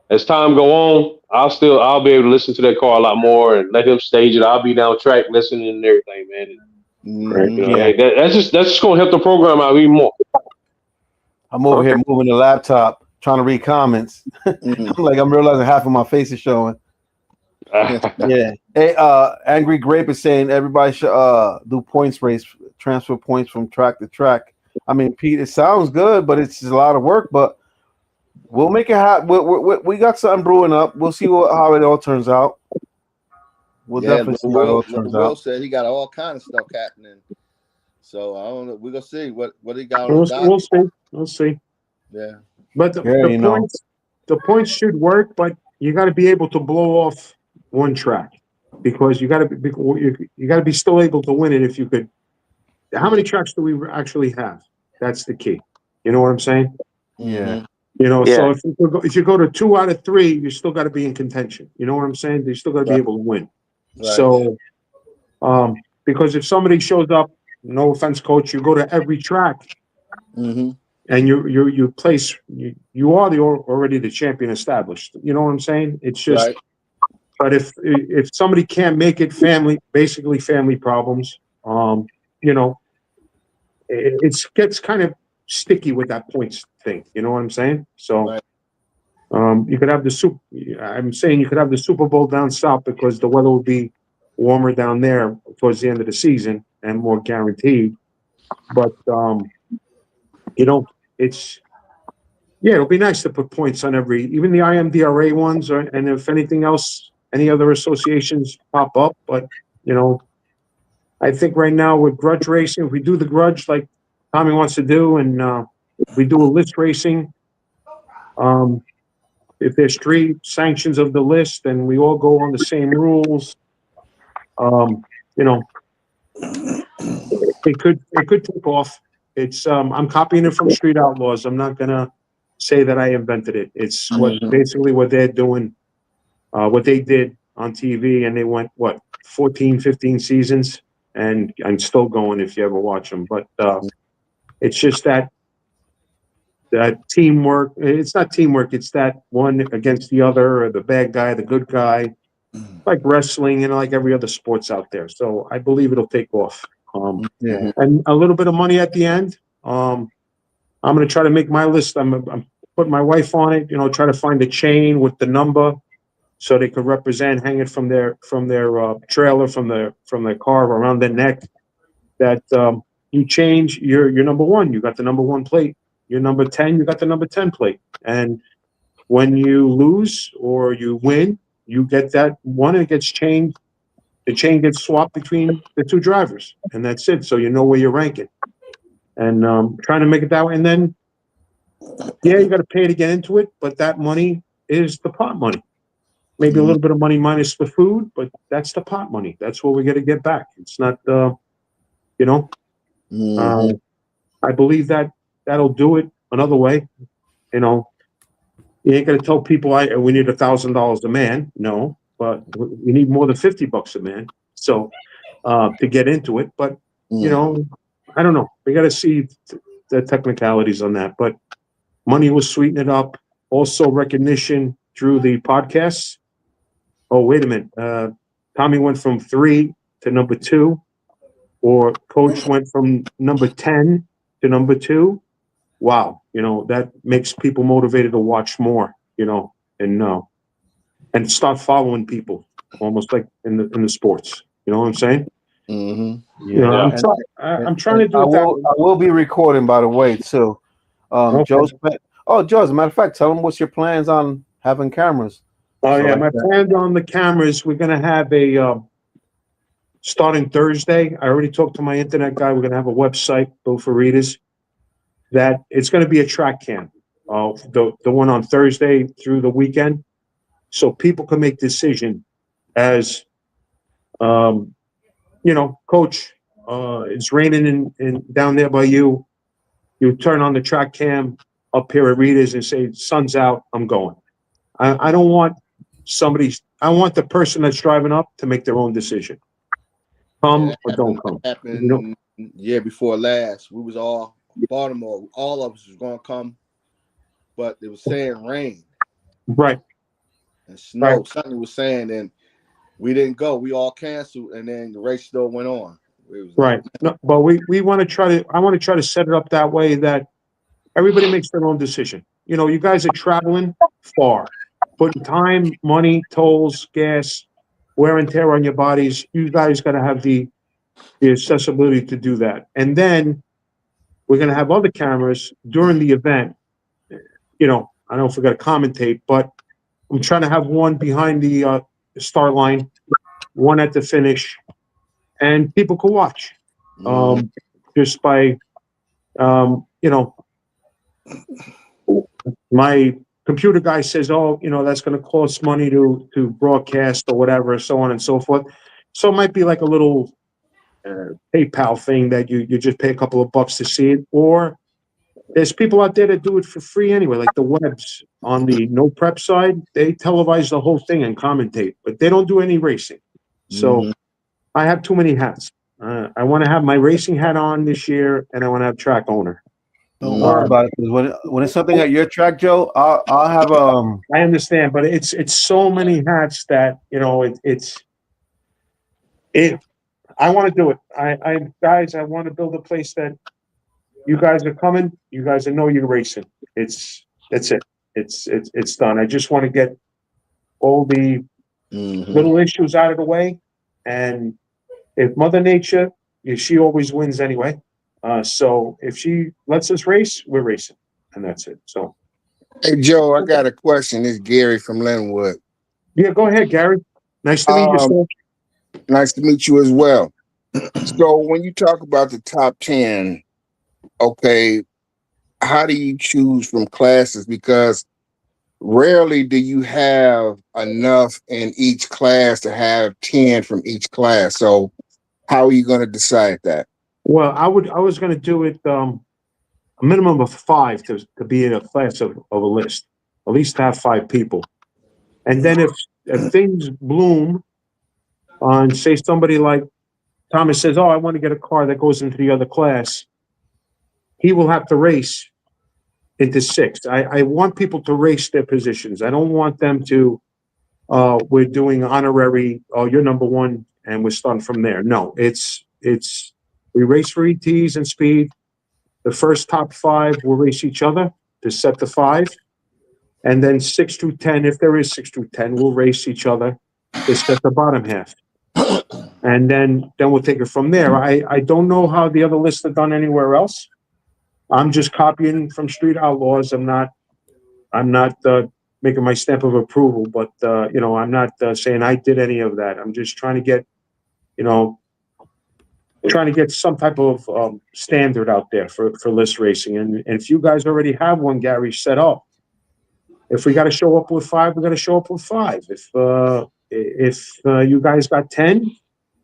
as time go on, I'll be able to listen to that car a lot more and let him stage it. I'll be down track listening and everything, man. Hey, that's just gonna help the program out even more. I'm over here moving the laptop, trying to read comments. I'm realizing half of my face is showing. Yeah. Hey, Angry Grape is saying everybody should do points race, transfer points from track to track. I mean, Pete, it sounds good, but it's just a lot of work. But we'll make it happen. We got something brewing up. We'll see how it all turns out. We'll definitely see how it all turns Will out. said he got all kind of stuff happening. So I don't know. We're gonna see what he got on We'll, the docket. we'll see. We'll see. Yeah. But the points should work, but you got to be able to blow off one track because you got to be still able to win it if you could. How many tracks do we actually have? That's the key. You know what I'm saying? Yeah. So if you go to 2 out of 3, you still got to be in contention. You know what I'm saying? You still got to be able to win. Right. So, because if somebody shows up, no offense, coach, you go to every track. And you place you are already the champion established. You know what I'm saying? It's just, but if somebody can't make it, basically family problems. It gets kind of sticky with that points thing. You know what I'm saying? So, you could have I'm saying you could have the Super Bowl down south because the weather will be warmer down there towards the end of the season and more guaranteed. But it's Yeah, it'll be nice to put points on even the IMDRA ones, and if anything else, any other associations pop up. But, I think right now with grudge racing, if we do the grudge like Tommy wants to do, and we do a list racing, if there's 3 sanctions of the list and we all go on the same rules, you know, it could take off. It's I'm copying it from Street Outlaws. I'm not gonna say that I invented it. It's basically what they're doing, what they did on TV, and they went 14, 15 seasons, and I'm still going if you ever watch them. But it's just that teamwork. It's not teamwork. It's that one against the other, or the bad guy, the good guy, like wrestling and like every other sports out there. So I believe it'll take off. Yeah. And a little bit of money at the end. I'm going to try to make my list. I'm putting my wife on it. Try to find a chain with the number, so they could represent, hang it from their trailer, from their car around their neck. That you change. You're number 1. You got the number 1 plate. You're number 10. You got the number 10 plate. And when you lose or you win, you get that one. It gets changed. The chain gets swapped between the 2 drivers, and that's it. So you know where you're ranking. And trying to make it that way. And then, yeah, you got to pay to get into it, but that money is the pot money. Maybe a little bit of money minus the food, but that's the pot money. That's what we got to get back. It's not, I believe that'll do it another way. You ain't gonna tell people we need $1,000 a man. No, but we need more than $50 a man. So to get into it, but I don't know. We got to see the technicalities on that. But money will sweeten it up. Also, recognition through the podcasts. Oh, wait a minute. Tommy went from 3 to number 2, or Coach went from number 10 to number 2. Wow, that makes people motivated to watch more. And start following people, almost like in the sports. You know what I'm saying? Yeah. I'm trying to do I that. will be recording, by the way, too. Okay. Joe, as a matter of fact, tell them what's your plans on having cameras. Oh, So yeah, like my that. plan on the cameras, we're gonna have starting Thursday. I already talked to my internet guy. We're gonna have a website, Bill Faritas, that it's gonna be a track cam. The one on Thursday through the weekend, so people can make decision as, Coach, it's raining in down there by you. You turn on the track cam up here at Rita's and say, sun's out, I'm going. I don't want I want the person that's driving up to make their own decision. Come or don't come. Happened year before last. We was all Baltimore. All of us was gonna come, but it was saying rain Right. and snow. Right. Something was saying, and we didn't go. We all canceled, and then the race still went on. It was Right. No, but we want to try to. I want to try to set it up that way that everybody makes their own decision. You guys are traveling far, putting time, money, tolls, gas, wear and tear on your bodies. You guys got to have the accessibility to do that. And then we're going to have other cameras during the event. I don't know if we're going to commentate, but I'm trying to have one behind the start line, one at the finish, and people can watch. Just by, my computer guy says, oh, that's going to cost money to broadcast or whatever, so on and so forth. So it might be like a little PayPal thing that you just pay a couple of bucks to see it. Or there's people out there that do it for free anyway, like the Webs on the No Prep side. They televise the whole thing and commentate, but they don't do any racing. So I have too many hats. I want to have my racing hat on this year, and I want to have track owner. Don't worry about it. 'Cause when it's something at your track, Joe, I'll have I understand, but it's so many hats that I want to do it. I want to build a place that you guys are coming. You guys know you're racing. That's it. It's done. I just want to get all the little issues out of the way, and if Mother Nature, she always wins anyway. So if she lets us race, we're racing, and that's it. So Hey Joe, I got a question. It's Gary from Linwood. Yeah, go ahead, Gary. Nice to meet you, sir. Nice to meet you as well. So when you talk about the top 10, okay, how do you choose from classes? Because rarely do you have enough in each class to have 10 from each class. So how are you going to decide that? Well, I was going to do it a minimum of 5 to be in a class of a list. At least have 5 people. And then if things bloom, and say somebody like Thomas says, "Oh, I want to get a car that goes into the other class," he will have to race into 6. I want people to race their positions. I don't want them to, we're doing honorary, oh, you're number 1, and we're starting from there. No, it's we race for ETs and speed. The first top 5 will race each other to set the 5. And then 6 through 10, if there is 6 through 10, will race each other to set the bottom half. And then we'll take it from there. I don't know how the other lists are done anywhere else. I'm just copying from Street Outlaws. I'm not making my stamp of approval, but I'm not saying I did any of that. I'm just trying to get, some type of standard out there for list racing. And if you guys already have one, Gary, set up. If we got to show up with 5, we got to show up with 5. If you guys got 10,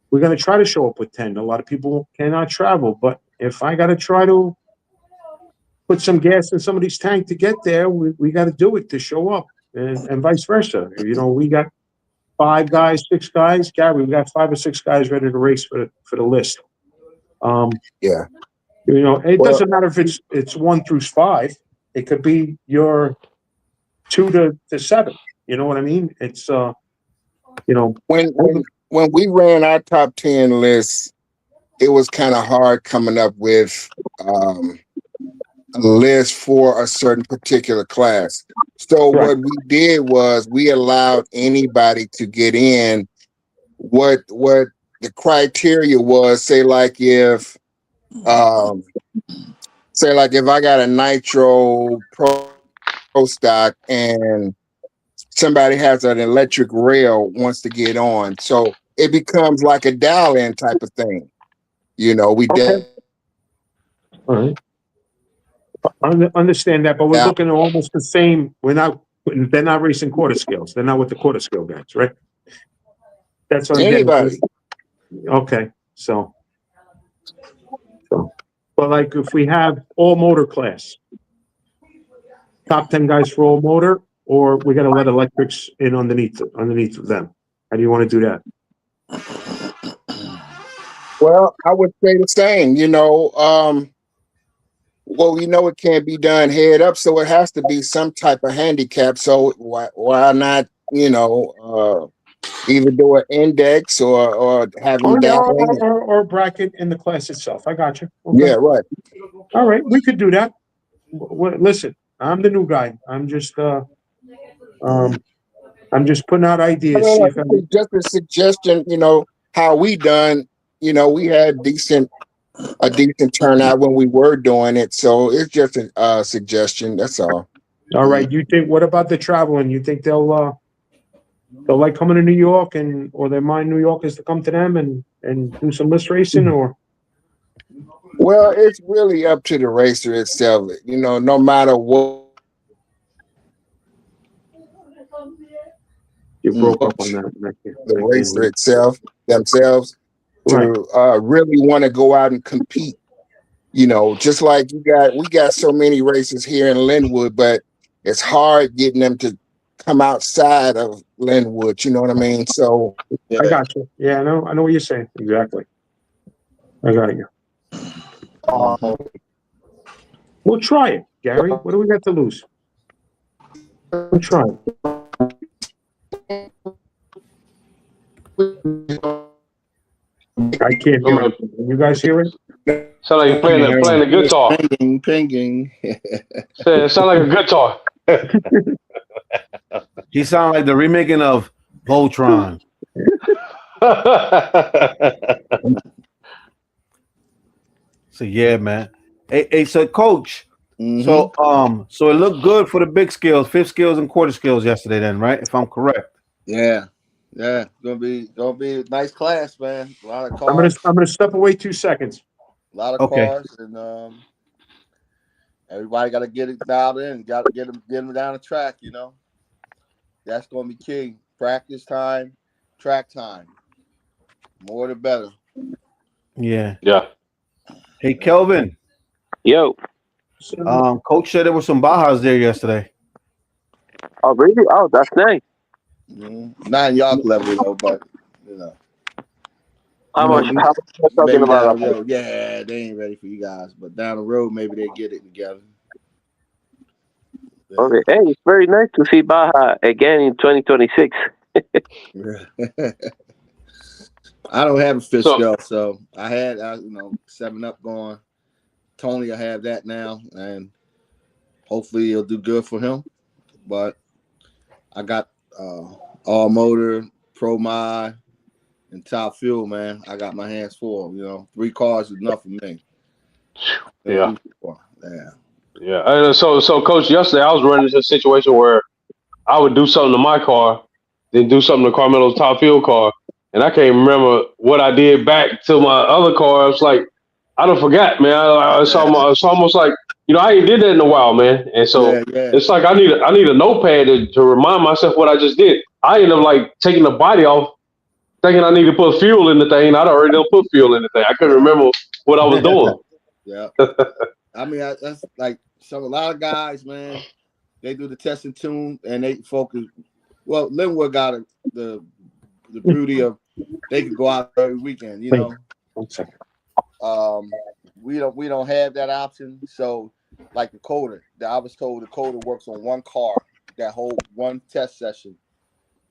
we're going to try to show up with 10. A lot of people cannot travel, but if I got to try to put some gas in somebody's tank to get there, we got to do it to show up, and vice versa. We got 5 guys, 6 guys. Gary, we got 5 or 6 guys ready to race for the list. Yeah. It doesn't matter if it's 1 through 5. It could be your 2 to 7. You know what I mean? It's when we ran our top 10 list, it was kind of hard coming up with a list for a certain particular class. So Right. what we did was we allowed anybody to get in. What the criteria was, say like if I got a Nitro Pro stock and somebody has an electric rail wants to get on, so it becomes like a dial-in type of thing. We Okay. All right. Understand that, but we're looking at almost the same. They're not racing quarter scales. They're not with the quarter scale guys, right? That's what I'm getting. Anybody. Okay, so, but like if we have all motor class, top 10 guys for all motor, or we got to let electrics in underneath of them. How do you want to do that? Well, I would say the same. It can't be done head up, so it has to be some type of handicap. So why not, either do an index or have them down or bracket in the class itself. I got you. Okay. Yeah, right. All right, we could do that. Listen, I'm the new guy. I'm just putting out ideas. See if Just a suggestion. How we done. We had a decent turnout when we were doing it. So it's just a suggestion. That's all. All right. What about the traveling? You think they'll like coming to New York or they mind New Yorkers to come to them and do some list racing or? Well, it's really up to the racer itself. No matter what. You broke up on that. The racer themselves to really want to go out and compete. Just like we got so many races here in Linwood, but it's hard getting them to come outside of Linwood. You know what I mean? So I got you. Yeah, I know what you're saying. Exactly. I got you. We'll try it, Gary. What do we got to lose? We'll try it. I can't hear it. Can you guys hear it? Sound like you're playing the guitar. Pinging. Sound like a guitar. He sound like the remaking of Voltron. So yeah, man. Hey, so coach, Mhm. So it looked good for the big skills, fifth skills and quarter skills yesterday, then, right? If I'm correct. Yeah, gonna be a nice class, man. A lot of I'm gonna cars, step away 2 seconds. a lot of Okay. cars, and everybody got to get it dialed in. Got to get them down the track. You know, that's gonna be key. Practice time, track time, more the better. Yeah. Yeah. Hey, Kelvin. Yo. Coach said there were some Bajas there yesterday. Oh, really? Oh, that's nice. Not in y'all level though, but you know. How You know, much? How much are talking maybe about? down the road. Yeah, they ain't ready for you guys, but down the road, maybe they get it together. Yeah. Okay. Hey, it's very nice to see Baja again in 2026. I don't have a fish So- scale, so I had 7-Up going. Tony, I have that now, and hopefully it'll do good for him. But I got All Motor, Pro My, and Top Fuel, man. I got my hands full. 3 cars is enough for me. Yeah. Yeah. Yeah. So Coach, yesterday I was running into a situation where I would do something to my car, then do something to Carmelo's Top Fuel car, and I can't remember what I did back to my other car. I was like, I don't forget, man. It's almost like I ain't did that in a while, man. And so Yeah. it's like I need a notepad to remind myself what I just did. I ended up like taking the body off, thinking I need to put fuel in the thing. I'd already done put fuel in the thing. I couldn't remember what I was doing. Yeah. I mean, that's like a lot of guys, man. They do the test and tune, and they focus. Well, Linwood got the beauty of they can go out every weekend. 1 second. We don't have that option. So, like the coder, I was told the coder works on one car, that whole one test session.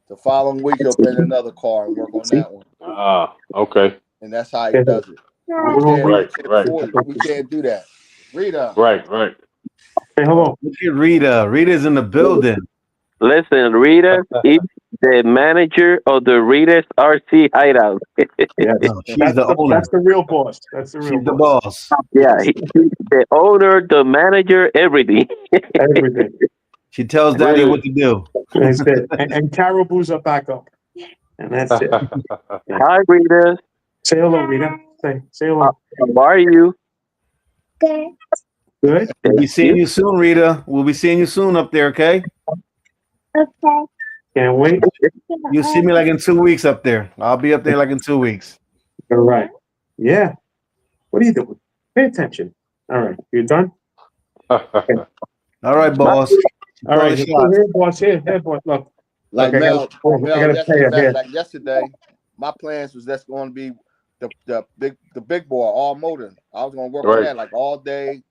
The following week, he'll put in another car and work on that one, Okay. and that's how he does it. Right. We can't do that. Rita. Right. Hey, hold on. Look at Rita. Rita's in the building. Listen, Rita is the manager of the Rita's RC Hideout. No, she's the owner. That's the real boss. That's the real She's the boss. boss. Yeah, he's the owner, the manager, everything. Everything. She tells Daddy what to do. That's it. And Caribou's a backup. And that's it. Hi, Rita. Say hello, Rita. Say hello. How are you? Good. We'll be seeing you soon, Rita. We'll be seeing you soon up there, okay? Can't wait. You'll see me like in 2 weeks up there. I'll be up there like in 2 weeks. All right. Yeah. What are you doing? Pay attention. All right. You done? All right, boss. All right. Here, boss. Here, boss. Look. Like Okay, Mel, I gotta pay her here. like yesterday, my plans was that's going to be the big boy, All Motor. I was going to work on that like all day,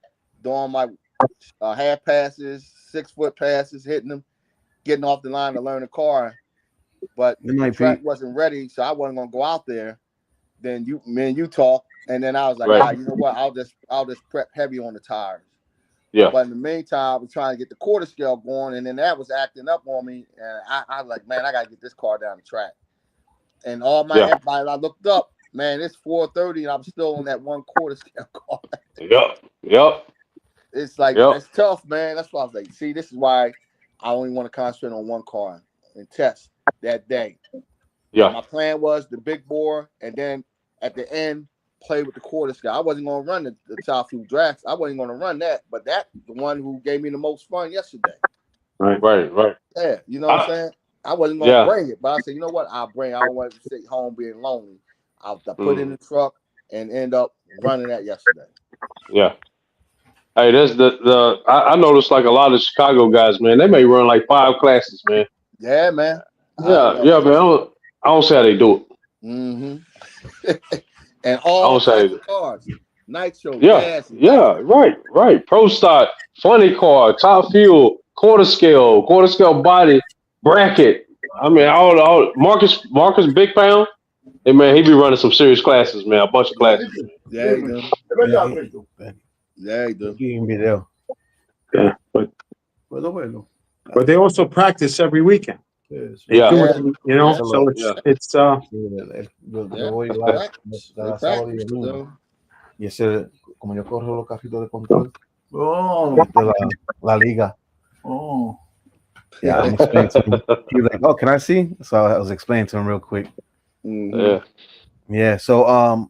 doing my half passes, 6-foot passes, hitting them, getting off the line to learn the car. But the track wasn't ready, so I wasn't going to go out there. Then me and you talk, and then I was like, you know what? I'll just prep heavy on the tires. Yeah. But in the meantime, I was trying to get the quarter scale going, and then that was acting up on me. And I was like, man, I got to get this car down the track. And I looked up, man, it's 4:30, and I'm still on that 1/4 scale car. Yep. It's like, it's tough, man. That's why I was like, see, this is why I only want to concentrate on one car and test that day. Yeah. My plan was the big bore, and then at the end, play with the quarter scale. I wasn't going to run the Top Fuel Drax. I wasn't going to run that, but that's the one who gave me the most fun yesterday. Right. Yeah, you know what I'm saying? I wasn't going to bring it, but I said, you know what? I'll bring it. I don't want to sit home being lonely. I put it in the truck and end up running that yesterday. Yeah. Hey, that's I noticed like a lot of Chicago guys, man, they may run like 5 classes, man. Yeah, man. Yeah, man. I don't see how they do it. Mm-hmm. And all types of cars. Nitro, gas. Yeah, right. Pro Stock, funny car, Top Fuel, quarter scale body, bracket. I mean, all Marcus Big Pound. Hey man, he be running some serious classes, man. A bunch of classes. Yeah, he do. Yeah, he do. Yeah, but they also practice every weekend. Yeah. You know, so it's Y ese, como yo corro los carritos de control, Oh, de La Liga. oh. Yeah, I'm explaining to him. He was like, "Oh, can I see?" So I was explaining to him real quick. Mhm. Yeah. Yeah. So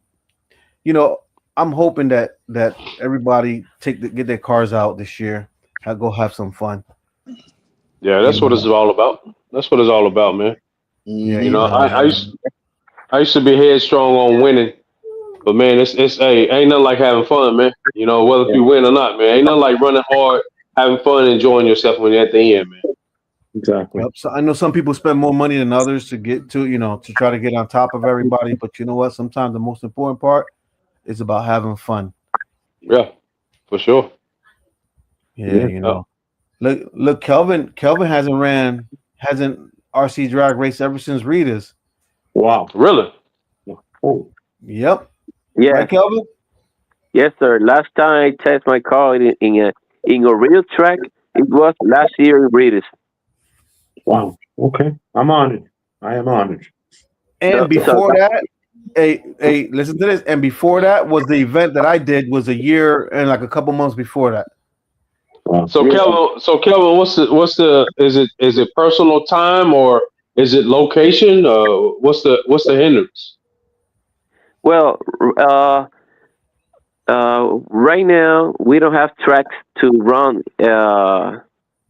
you know, I'm hoping that everybody get their cars out this year. Go have some fun. Yeah, You that's what know. it's all about. That's what it's all about, man. Yeah. You You know, know. I used to be headstrong on winning, but man, it's hey, ain't nothing like having fun, man. You know, whether if Yeah, you win or not, man, ain't nothing like running hard, having fun, enjoying yourself when you're at the end, man. exactly. Yep. So I know some people spend more money than others to get to, to try to get on top of everybody. But you know what? Sometimes the most important part is about having fun. Yeah, for sure. Yeah, Yeah. Yeah. Look, Kelvin hasn't RC drag race ever since Rita's. Wow. Really? Oh, Yep. Yeah, Right, Kelvin? yes, sir. Last time I test my car in a real track, it was last year in British. wow. Okay. I'm honored. I am honored. And So, before that, listen to this. And before that was the event that I did was a year and like a couple months before that. Wow. So yeah. Kelvin, is it personal time or is it location? What's the hindrance? Well, right now we don't have tracks to run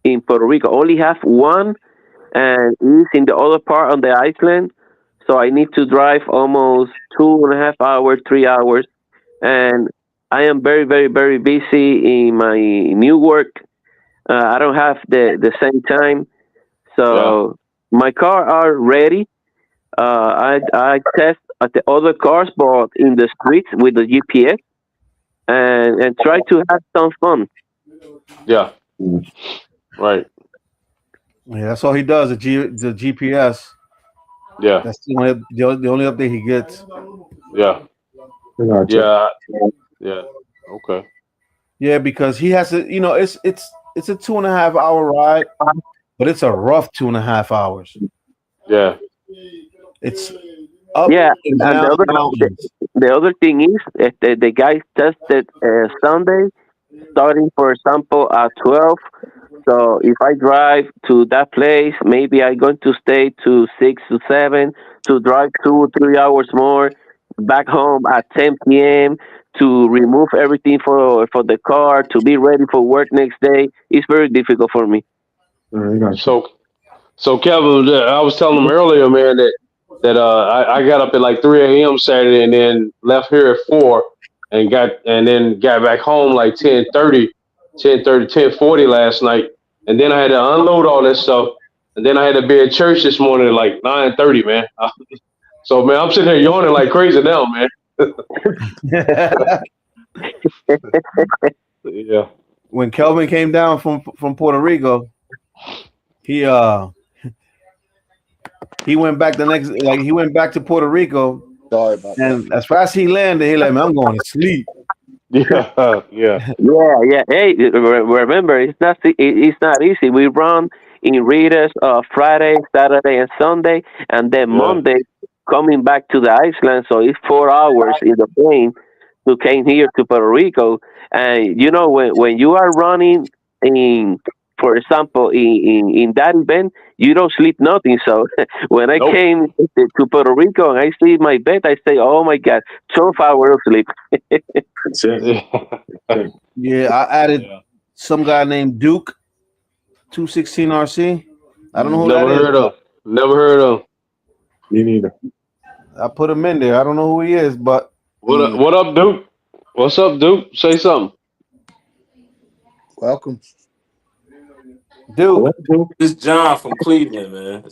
in Puerto Rico. Only have one, and it's in the other part on the island. So I need to drive almost 2.5 hours, 3 hours, and I am very, very, very busy in my new work. I don't have the same time, Yeah. so my car are ready. I test at the other cars, but in the streets with the GPS, and try to have some fun. Yeah. Right. Yeah, that's all he does. The GPS. Yeah. That's the only update he gets. Yeah. Gotcha. Yeah. Yeah. Okay. Yeah, because he has to. It's a 2.5 hour ride, but it's a rough 2.5 hours. Yeah. It's up Yeah, and and down mountains. the other thing is the guys tested Sunday, starting for example at 12. So if I drive to that place, maybe I'm going to stay to 6 to 7 to drive 2 or 3 hours more back home at 10 p.m. to remove everything for the car to be ready for work next day. It's very difficult for me. All right, gotcha. So Kevin, I was telling him earlier, man, I got up at like 3 a.m. Saturday and then left here at 4 and then got back home like 10:40 last night. And then I had to unload all this stuff. And then I had to be at church this morning at like 9:30, man. So man, I'm sitting here yawning like crazy now, man. Yeah. When Kelvin came down from Puerto Rico, he went back he went back to Puerto Rico, Sorry about that. and as fast as he landed, he like, man, I'm going to sleep. Yeah. Yeah. Yeah. Hey, remember, it's not easy. We run in Ritas Friday, Saturday, and Sunday, and then Yeah. Monday coming back to the Iceland. So it's 4 hours in the plane to came here to Puerto Rico. And when you are running in, for example, in that event, you don't sleep nothing. So when I Nope. came to Puerto Rico and I see my bed, I say, oh my God, 12 hours of sleep. That's it. Yeah. Yeah, I added some guy named Duke 216 RC. I don't know who Never that is. heard of. Never heard of. Me neither. I put him in there. I don't know who he is, but What up, Duke? What's up, Duke? Say something. Welcome. Duke, Hello, Duke. This John from Cleveland, man.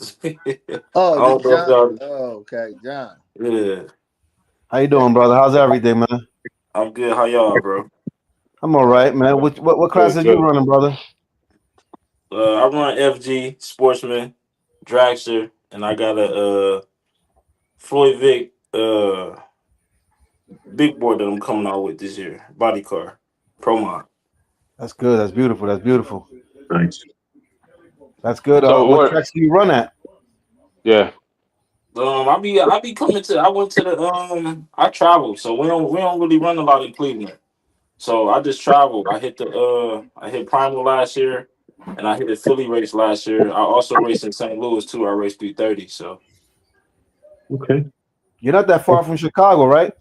Oh, I don't this know if John. y'all. Oh, okay, John. Yeah, how you doing, brother? How's everything, man? I'm good. How y'all, bro? I'm all right, man. What classes Good. you running, brother? I run FG Sportsman, Dragster, and I got a Floyd Vic big board that I'm coming out with this year. Body car, Pro Mod. That's good. That's beautiful. That's beautiful. Nice. That's good. So What what? tracks do you run at? Yeah. I be coming to. I went to the I travel, so we don't really run a lot in Cleveland. So I just traveled. I hit Primal last year, and I hit a Philly race last year. I also raced in St. Louis too. I raced 330. So Okay. You're not that far from Chicago, right?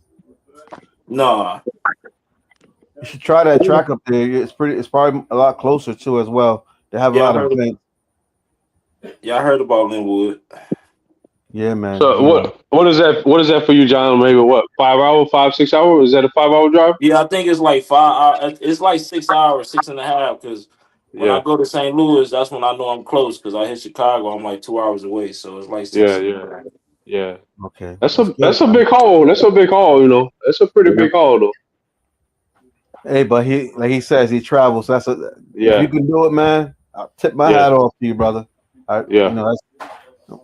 nah, You should try that track up there. It's probably a lot closer too as well. They have a yeah, lot of events. I heard about Linwood. Yeah, man. So you know. what is that? What is that for you, John? Maybe what 5 hour, 5, 6 hours? Is that a 5 hour drive? Yeah, I think it's like 5 hours. It's like 6 hours, 6.5. Because when I Yeah, go to St. Louis, that's when I know I'm close. Because I hit Chicago, I'm like 2 hours away. So it's like yeah, 6. yeah, yeah. Okay. That's good. a big haul. That's a big haul. You know, that's a pretty big haul though. Hey, but he says he travels. If you Yeah, can do it, man, I'll tip my Yeah. hat off to you, brother. Yeah. You know, that's,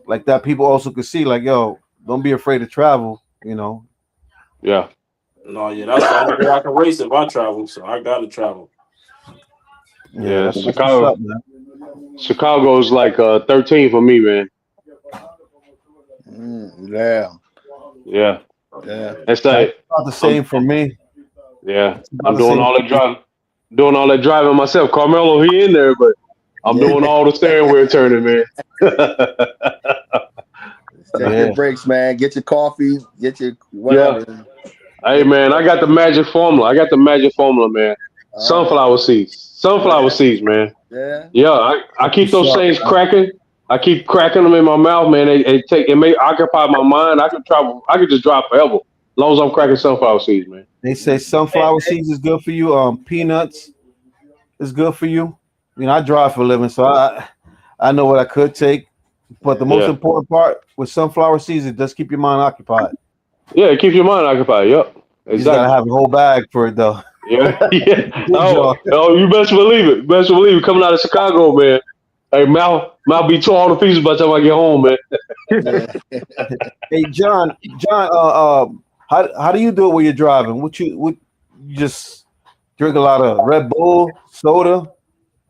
like that. People also could see, like, yo, don't be afraid to travel. You know. yeah. No, yeah, that's the only way I can race if I travel. So I got to travel. Yeah, that's what's Chicago. up, man. Chicago's like 13 for me, man. Yeah. Yeah, Yeah. that's like About the same for me. yeah. about I'm the doing same all for the doing all that driving myself. Carmelo, he in there, but I'm Yeah. doing all the steering wheel turning, man. Take Yeah. your breaks, man. Get your coffee. Get your whatever. Hey, man, I got the magic formula. Man. Sunflower seeds. Sunflower seeds, man. Yeah. Yeah, I keep those What's up, things man? cracking. I keep cracking them in my mouth, man. It may occupy my mind. I could travel. I could just drive forever, as long as I'm cracking sunflower seeds, man. They say sunflower seeds is good for you. Peanuts is good for you. You know, I drive for a living, so I know what I could take. But the most Yeah. important part with sunflower seeds is just keep your mind occupied. Yeah, it keeps your mind occupied. Yep, You just gotta exactly. have a whole bag for it, though. Yeah, yeah. Enjoy. Oh, you best believe it. Best believe it. Coming out of Chicago, man. Hey, mouth be torn to pieces by the time I get home, man. Yeah. Hey, John, how do you do it when you're driving? What you just drink a lot of Red Bull, soda?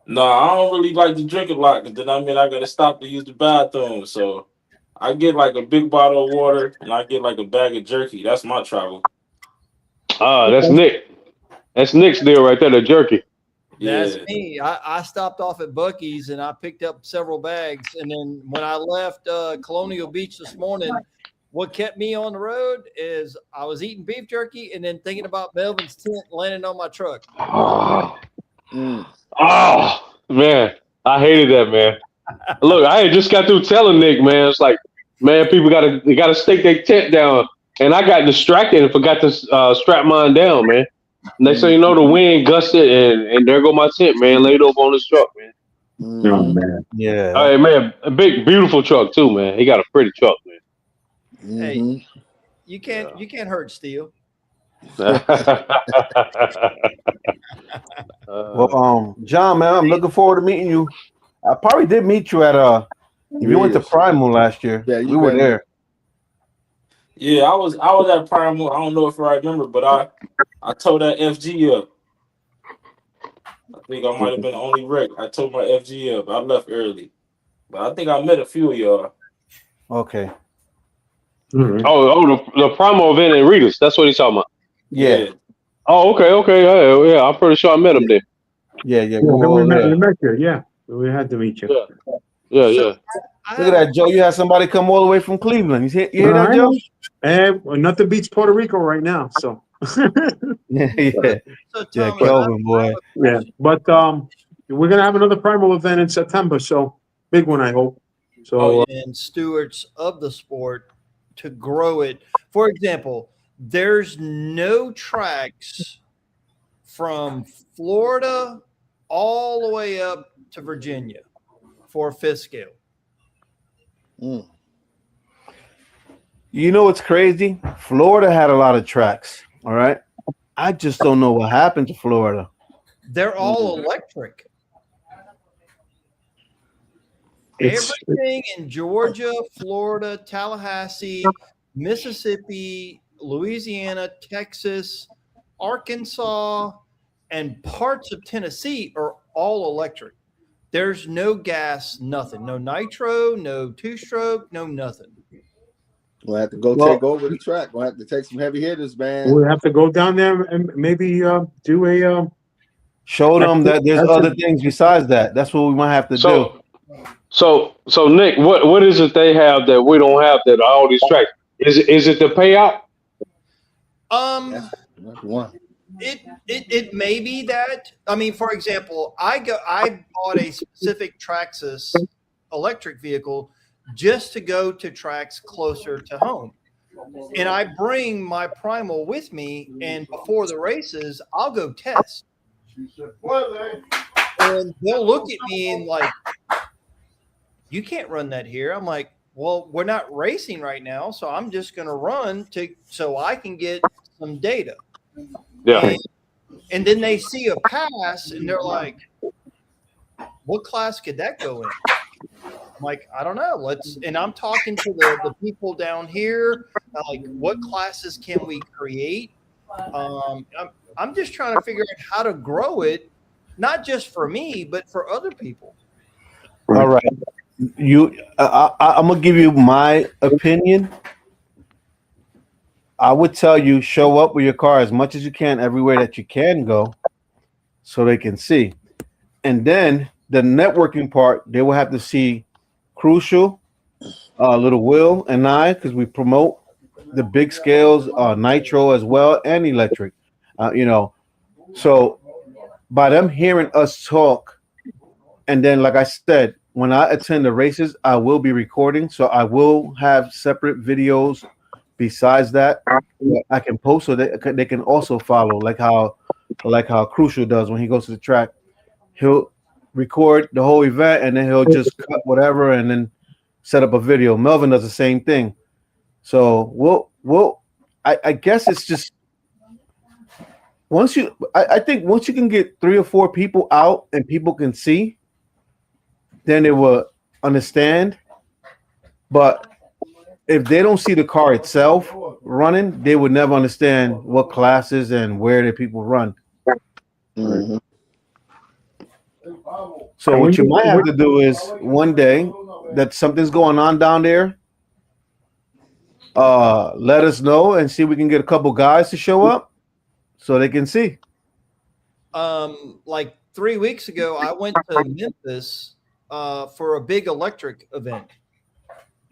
No, I don't really like to drink a lot. Because then I mean I got to stop to use the bathroom. So I get like a big bottle of water and I get like a bag of jerky. That's my travel. That's Nick. That's Nick's deal right there, the jerky. That's Yeah. me. I stopped off at Buc-ee's and I picked up several bags. And then when I left Colonial Beach this morning, what kept me on the road is I was eating beef jerky and then thinking about Melvin's tent landing on my truck. Mm. Oh, man. I hated that, man. Look, I had just got through telling Nick, man. It's like, man, people gotta stake their tent down. And I got distracted and forgot to strap mine down, man. Next thing you know, the wind gusted and there go my tent, man, laid over on this truck, man. Oh, man. Yeah. Hey, man, a big, beautiful truck too, man. He got a pretty truck, man. Hey, you can't hurt Steel. Well, John, man, I'm looking forward to meeting you. I probably did meet you at if you went to Yes. Primal last year. Yeah, you we were been- there. Yeah, I was at Primal. I don't know if I remember, but I towed that FG up. I think I might have been the only wreck. I towed my FG up. I left early. But I think I met a few of y'all. Okay. All right. the promo event in Ritas. That's what he's talking about. Yeah. Oh, okay. Yeah, I'm pretty sure I met him there. Yeah. Yeah, We were we all met there. you. Yeah, we had to meet you. Yeah. Look at that, Joe. You had somebody come all the way from Cleveland. You hear that, I Joe? know. And nothing beats Puerto Rico right now. So Yeah. So Yeah, Thomas, Kelvin, boy. yeah, but we're gonna have another Primal event in September. So big one, I hope. So and stewards of the sport to grow it. For example, there's no tracks from Florida all the way up to Virginia for fifth scale. Mm. You know what's crazy? Florida had a lot of tracks. All right. I just don't know what happened to Florida. They're all electric. it's Everything in Georgia, Florida, Tallahassee, Mississippi, Louisiana, Texas, Arkansas, and parts of Tennessee are all electric. There's no gas, nothing. No nitro, no two-stroke, no nothing. We'll have to go Well- take over the track. We'll have to take some heavy hitters, man. We'll have to go down there and maybe do a Show them that there's That's a- other things besides that. That's what we might have to do. So Nick, what is it they have that we don't have that all these tracks? Is it the payout? That's one. It may be that. I mean, for example, I bought a specific Traxxas electric vehicle just to go to tracks closer to home. And I bring my Primal with me, and before the races, I'll go test. And they'll look at me and like, you can't run that here. I'm like, well, we're not racing right now, so I'm just going to run so I can get some data. Yeah. And then they see a pass and they're like, what class could that go in? I'm like, I don't know. And I'm talking to the people down here, like, what classes can we create? I'm just trying to figure out how to grow it, not just for me, but for other people. All right. I'm gonna give you my opinion. I would tell you show up with your car as much as you can everywhere that you can go, so they can see. And then the networking part, they will have to see Crucial, Little Will, and I, because we promote the big scales, nitro as well, and electric. So by them hearing us talk, and then like I said, when I attend the races, I will be recording, so I will have separate videos. Besides that, I can post so they can also follow, like how Crucial does when he goes to the track. He'll record the whole event and then he'll just cut whatever and then set up a video. Melvin does the same thing. So I guess it's just I think once you can get 3 or 4 people out and people can see, then they will understand. But if they don't see the car itself running, they would never understand what classes and where the people run. Mm-hmm. So what you might have to do is one day that something's going on down there, let us know and see if we can get a couple guys to show up so they can see. Like 3 weeks ago, I went to Memphis for a big electric event,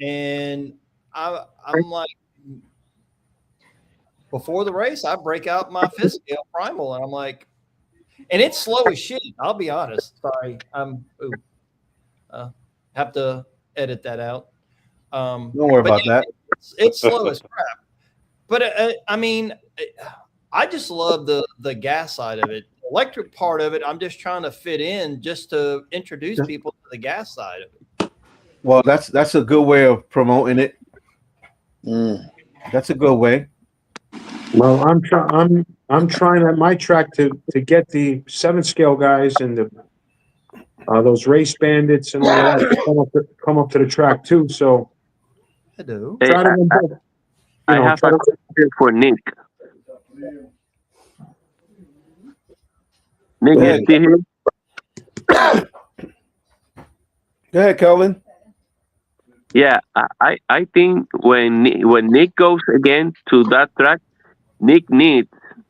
and I'm like, before the race, I break out my fifth scale Primal, and I'm like, and it's slow as shit. I'll be honest. Sorry, have to edit that out. Don't worry about that. It's slow as crap. But I mean, I just love the gas side of it. The electric part of it, I'm just trying to fit in just to introduce people to the gas side of it. Well, that's a good way of promoting it. That's a good way. Well, I'm trying at my track to get the 7 scale guys and the those race bandits and all that to come up to the track too. So Hello. Hey, try to I have a question for Nick. Nick, Go you ahead. still here? Go ahead, Kelvin. Yeah, I think when Nick goes again to that track, Nick needs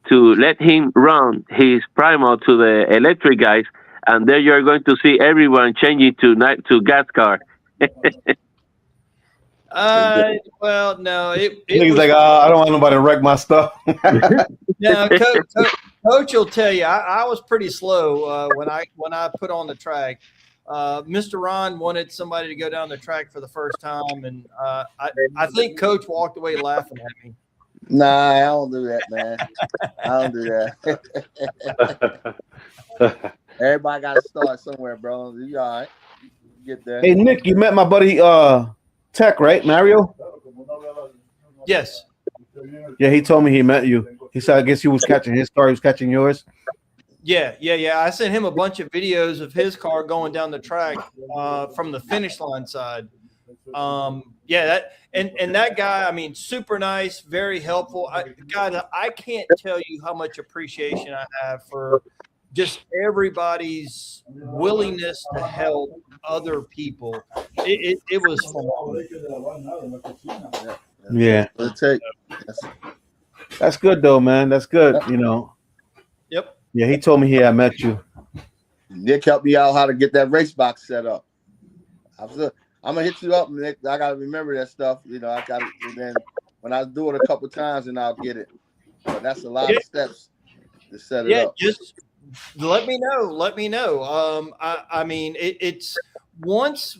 to let him run his Primal to the electric guys, and then you're going to see everyone changing to gas car. Well, no, it Niggas was, like, I don't want nobody to wreck my stuff. no, Coach will tell you, I was pretty slow when I put on the track. Mr. Ron wanted somebody to go down the track for the first time, and I think Coach walked away laughing at me. Nah, I don't do that, man. I don't do that. Everybody got to start somewhere, bro. You all right? You get there. Hey, Nick, you met my buddy Tech, right? Mario? Yes. Yeah, he told me he met you. He said, I guess he was catching his car. He was catching yours. Yeah. I sent him a bunch of videos of his car going down the track from the finish line side. That guy, I mean, super nice, very helpful. I can't tell you how much appreciation I have for just everybody's willingness to help other people. It was phenomenal. Yeah. That's what it take. That's good though, man. That's good. You know. Yep. Yeah, he told me he had met you. Nick helped me out how to get that race box set up. I'm gonna hit you up, Nick. I gotta remember that stuff. You know, I got it. And then when I do it a couple times, and I'll get it. But that's a lot of steps to set it up. Just let me know. Let me know. I mean, it's once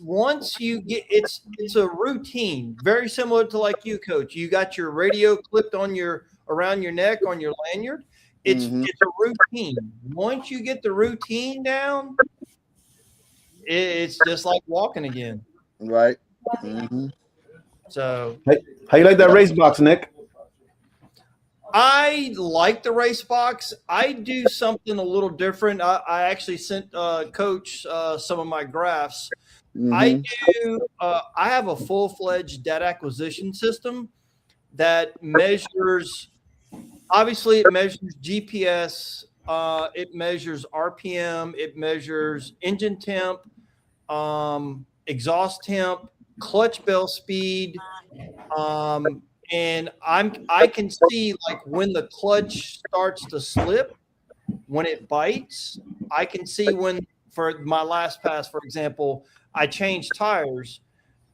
you get it's a routine, very similar to like you, Coach. You got your radio clipped on around your neck on your lanyard. It's a routine. Once you get the routine down, it's just like walking again. Right. So, how you like that race box, Nick? I like the race box. I do something a little different. I actually sent Coach some of my graphs. I have a full-fledged data acquisition system that measures. Obviously, it measures GPS. It measures RPM. It measures engine temp, exhaust temp, clutch bell speed, and I can see like when the clutch starts to slip, when it bites. I can see when, for my last pass, for example, I changed tires,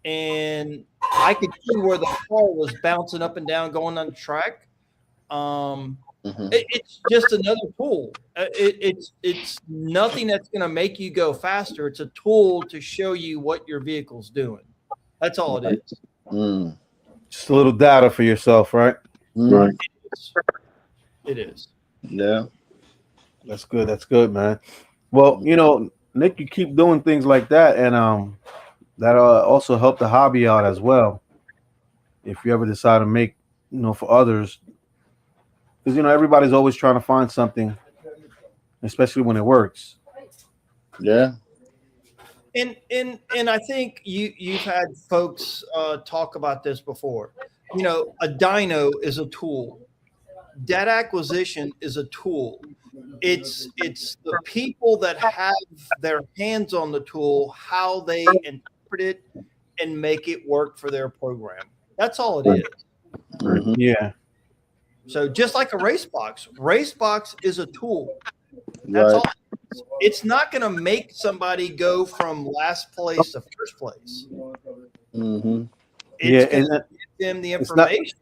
and I could see where the car was bouncing up and down going on the track. It's just another tool. It's nothing that's going to make you go faster. It's a tool to show you what your vehicle's doing. That's all it is. Just a little data for yourself, right? Right. It is. Yeah. That's good. That's good, man. Well, you know, Nick, you keep doing things like that, and that also help the hobby out as well. If you ever decide to make, you know, for others, because you know everybody's always trying to find something, especially when it works. Yeah. And I think you've had folks talk about this before. You know, a dyno is a tool. Data acquisition is a tool. It's the people that have their hands on the tool, how they interpret it and make it work for their program. That's all it is. Yeah. So just like a race box is a tool. That's all. It's not going to make somebody go from last place to first place. It's going to give them the information.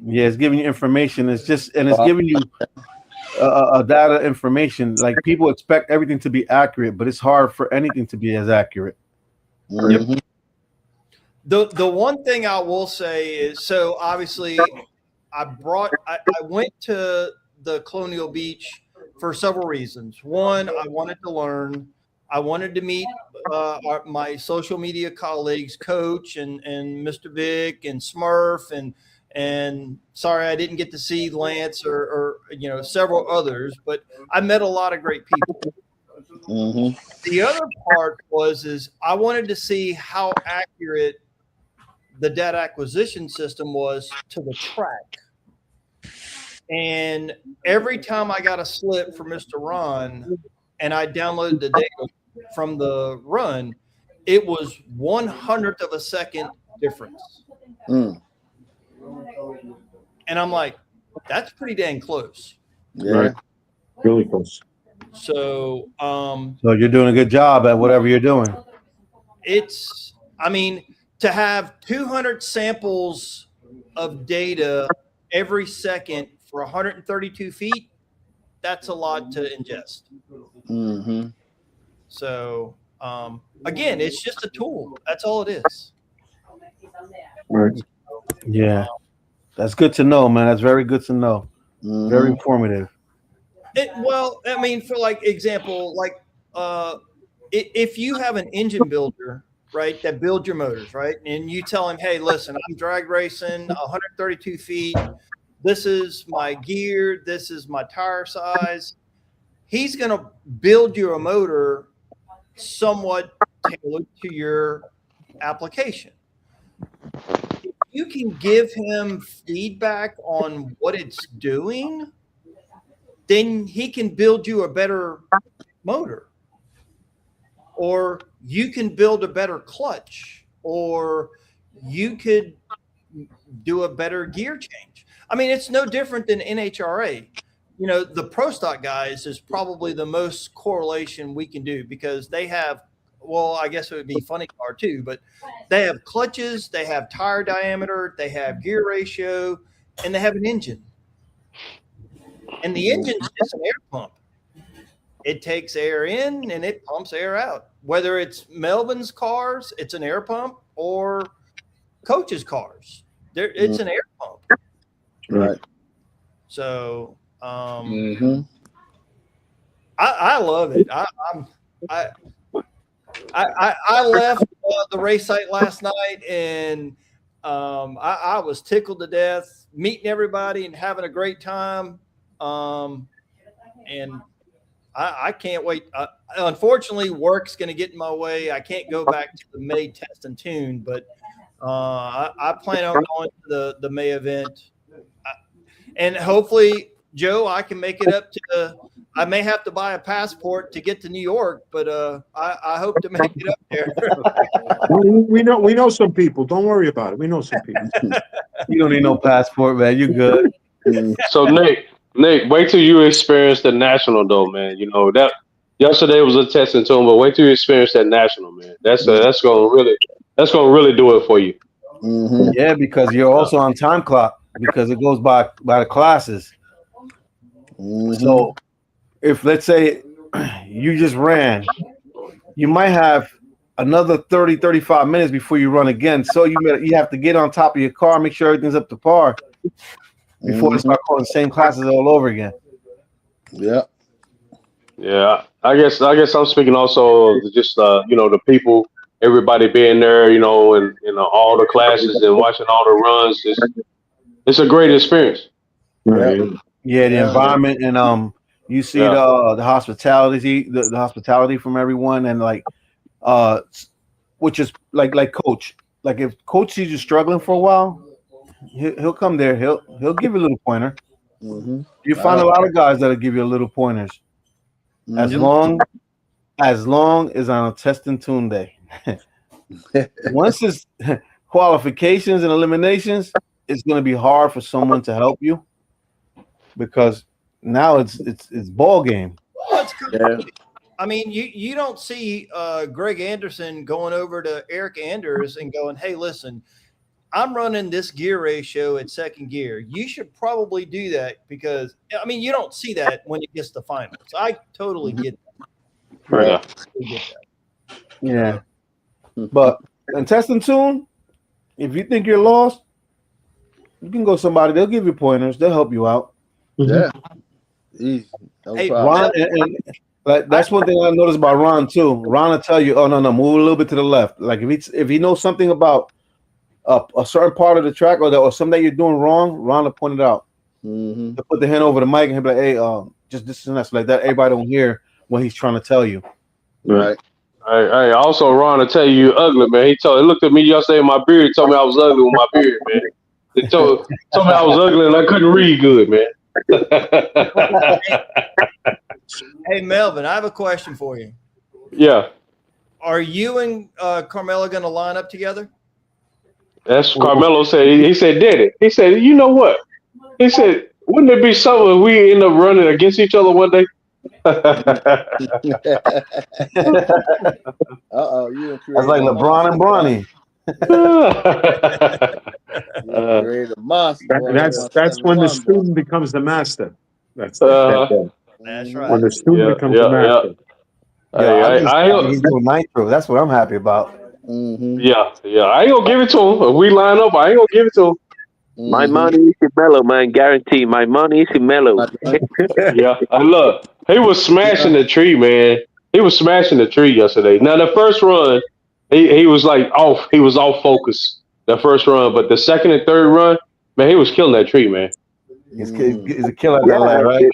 It's giving you information. It's giving you a data information. Like people expect everything to be accurate, but it's hard for anything to be as accurate. The one thing I will say is, so obviously I went to the Colonial Beach for several reasons. One, I wanted to learn. I wanted to meet my social media colleagues, Coach and Mr. Vic and Smurf, and sorry I didn't get to see Lance or you know several others, but I met a lot of great people. The other part is I wanted to see how accurate the data acquisition system was to the track. And every time I got a slip from Mr. Ron and I downloaded the data from the run, it was 1/100th of a second difference. And I'm like, that's pretty dang close. Yeah. Right. Really close. So, So you're doing a good job at whatever you're doing. I mean, to have 200 samples of data every second for 132 feet, that's a lot to ingest. So, again, it's just a tool. That's all it is. Right. Yeah. That's good to know, man. That's very good to know. Very informative. Well, I mean, for like example, like if you have an engine builder, right, that builds your motors, right, and you tell him, hey, listen, I'm drag racing 132 feet. This is my gear. This is my tire size. He's going to build you a motor somewhat tailored to your application. If you can give him feedback on what it's doing, then he can build you a better motor, or you can build a better clutch, or you could do a better gear change. I mean, it's no different than NHRA. You know, the Pro Stock guys is probably the most correlation we can do because they have, well, I guess it would be funny car too, but they have clutches, they have tire diameter, they have gear ratio, and they have an engine. And the engine's just an air pump. It takes air in and it pumps air out. Whether it's Melvin's cars, it's an air pump, or Coach's cars. It's an air pump. Right. So Mm-hmm. I love it. I left the race site last night and I was tickled to death meeting everybody and having a great time. And I can't wait. Unfortunately, work's going to get in my way. I can't go back to the May test and tune, but I plan on going to the May event. And hopefully, Joe, I can make it up to I may have to buy a passport to get to New York, but I hope to make it up there. We know some people. Don't worry about it. We know some people. You don't need no passport, man. You good. So Nick, wait till you experience the national though, man. You know that yesterday was a testing tune, but wait till you experience that national, man. That's gonna really do it for you. Mm-hmm. Yeah, because you're also on time clock because it goes by the classes. Mm-hmm. So if let's say you just ran, you might have another 30, 35 minutes before you run again. So you have to get on top of your car, make sure everything's up to par before they start calling the same classes all over again. Yeah. Yeah, I guess I'm speaking also just the people, everybody being there, and all the classes and watching all the runs. It's a great experience. Right. Yeah, the environment and you see the hospitality, the hospitality from everyone, and which is like Coach. Like if Coach sees you struggling for a while, he'll come there. He'll give you a little pointer. Mm-hmm. You find a lot of guys that'll give you a little pointers. As long as on a test and tune day. Once it's qualifications and eliminations, it's going to be hard for someone to help you because now it's ball game. Well, it's good. Yeah. I mean, you don't see Greg Anderson going over to Eric Anders and going, "Hey, listen, I'm running this gear ratio at second gear. You should probably do that," because I mean, you don't see that when it gets to finals. I totally get that. Right. Yeah. I get that. Yeah. But in test and tune, if you think you're lost, you can go somebody. They'll give you pointers. They'll help you out. Yeah. Easy. No Hey, problem. Ron, and that's one thing I noticed about Ron too. Ron will tell you, "Oh no, move a little bit to the left." Like if he knows something about a certain part of the track or something that you're doing wrong, Ron will point it out. Mm-hmm. He'll put the hand over the mic and he'll be like, "Hey, just this and that," so like that. Everybody don't hear what he's trying to tell you. Right. Hey, also Ron, I tell you, you're ugly, man. He looked at me yesterday in my beard, told me I was ugly with my beard, man. He told me I was ugly and I couldn't read good, man. Hey, Melvin, I have a question for you. Yeah, Are you and Carmelo going to line up together? that's what Carmelo said. He said, "Daddy," he said, "You know what?" He said, "Wouldn't it be something if we end up running against each other one day?" You That's like LeBron and Bronny. created a monster. boy. That's when the student becomes the master. That's That's right. when the student becomes the master. He's doing nitro. That's what I'm happy about. Mm-hmm. Yeah. I ain't gonna give it to him. If we line up, I ain't gonna give it to him. My money is in Mellow, man. Guarantee. My money is in Mellow. Yeah, I look. He was smashing the tree, man. He was smashing the tree yesterday. Now the first run, he was like off. He was off focus the first run, but the second and third run, man, he was killing that tree, man. He's a killer at that line, right?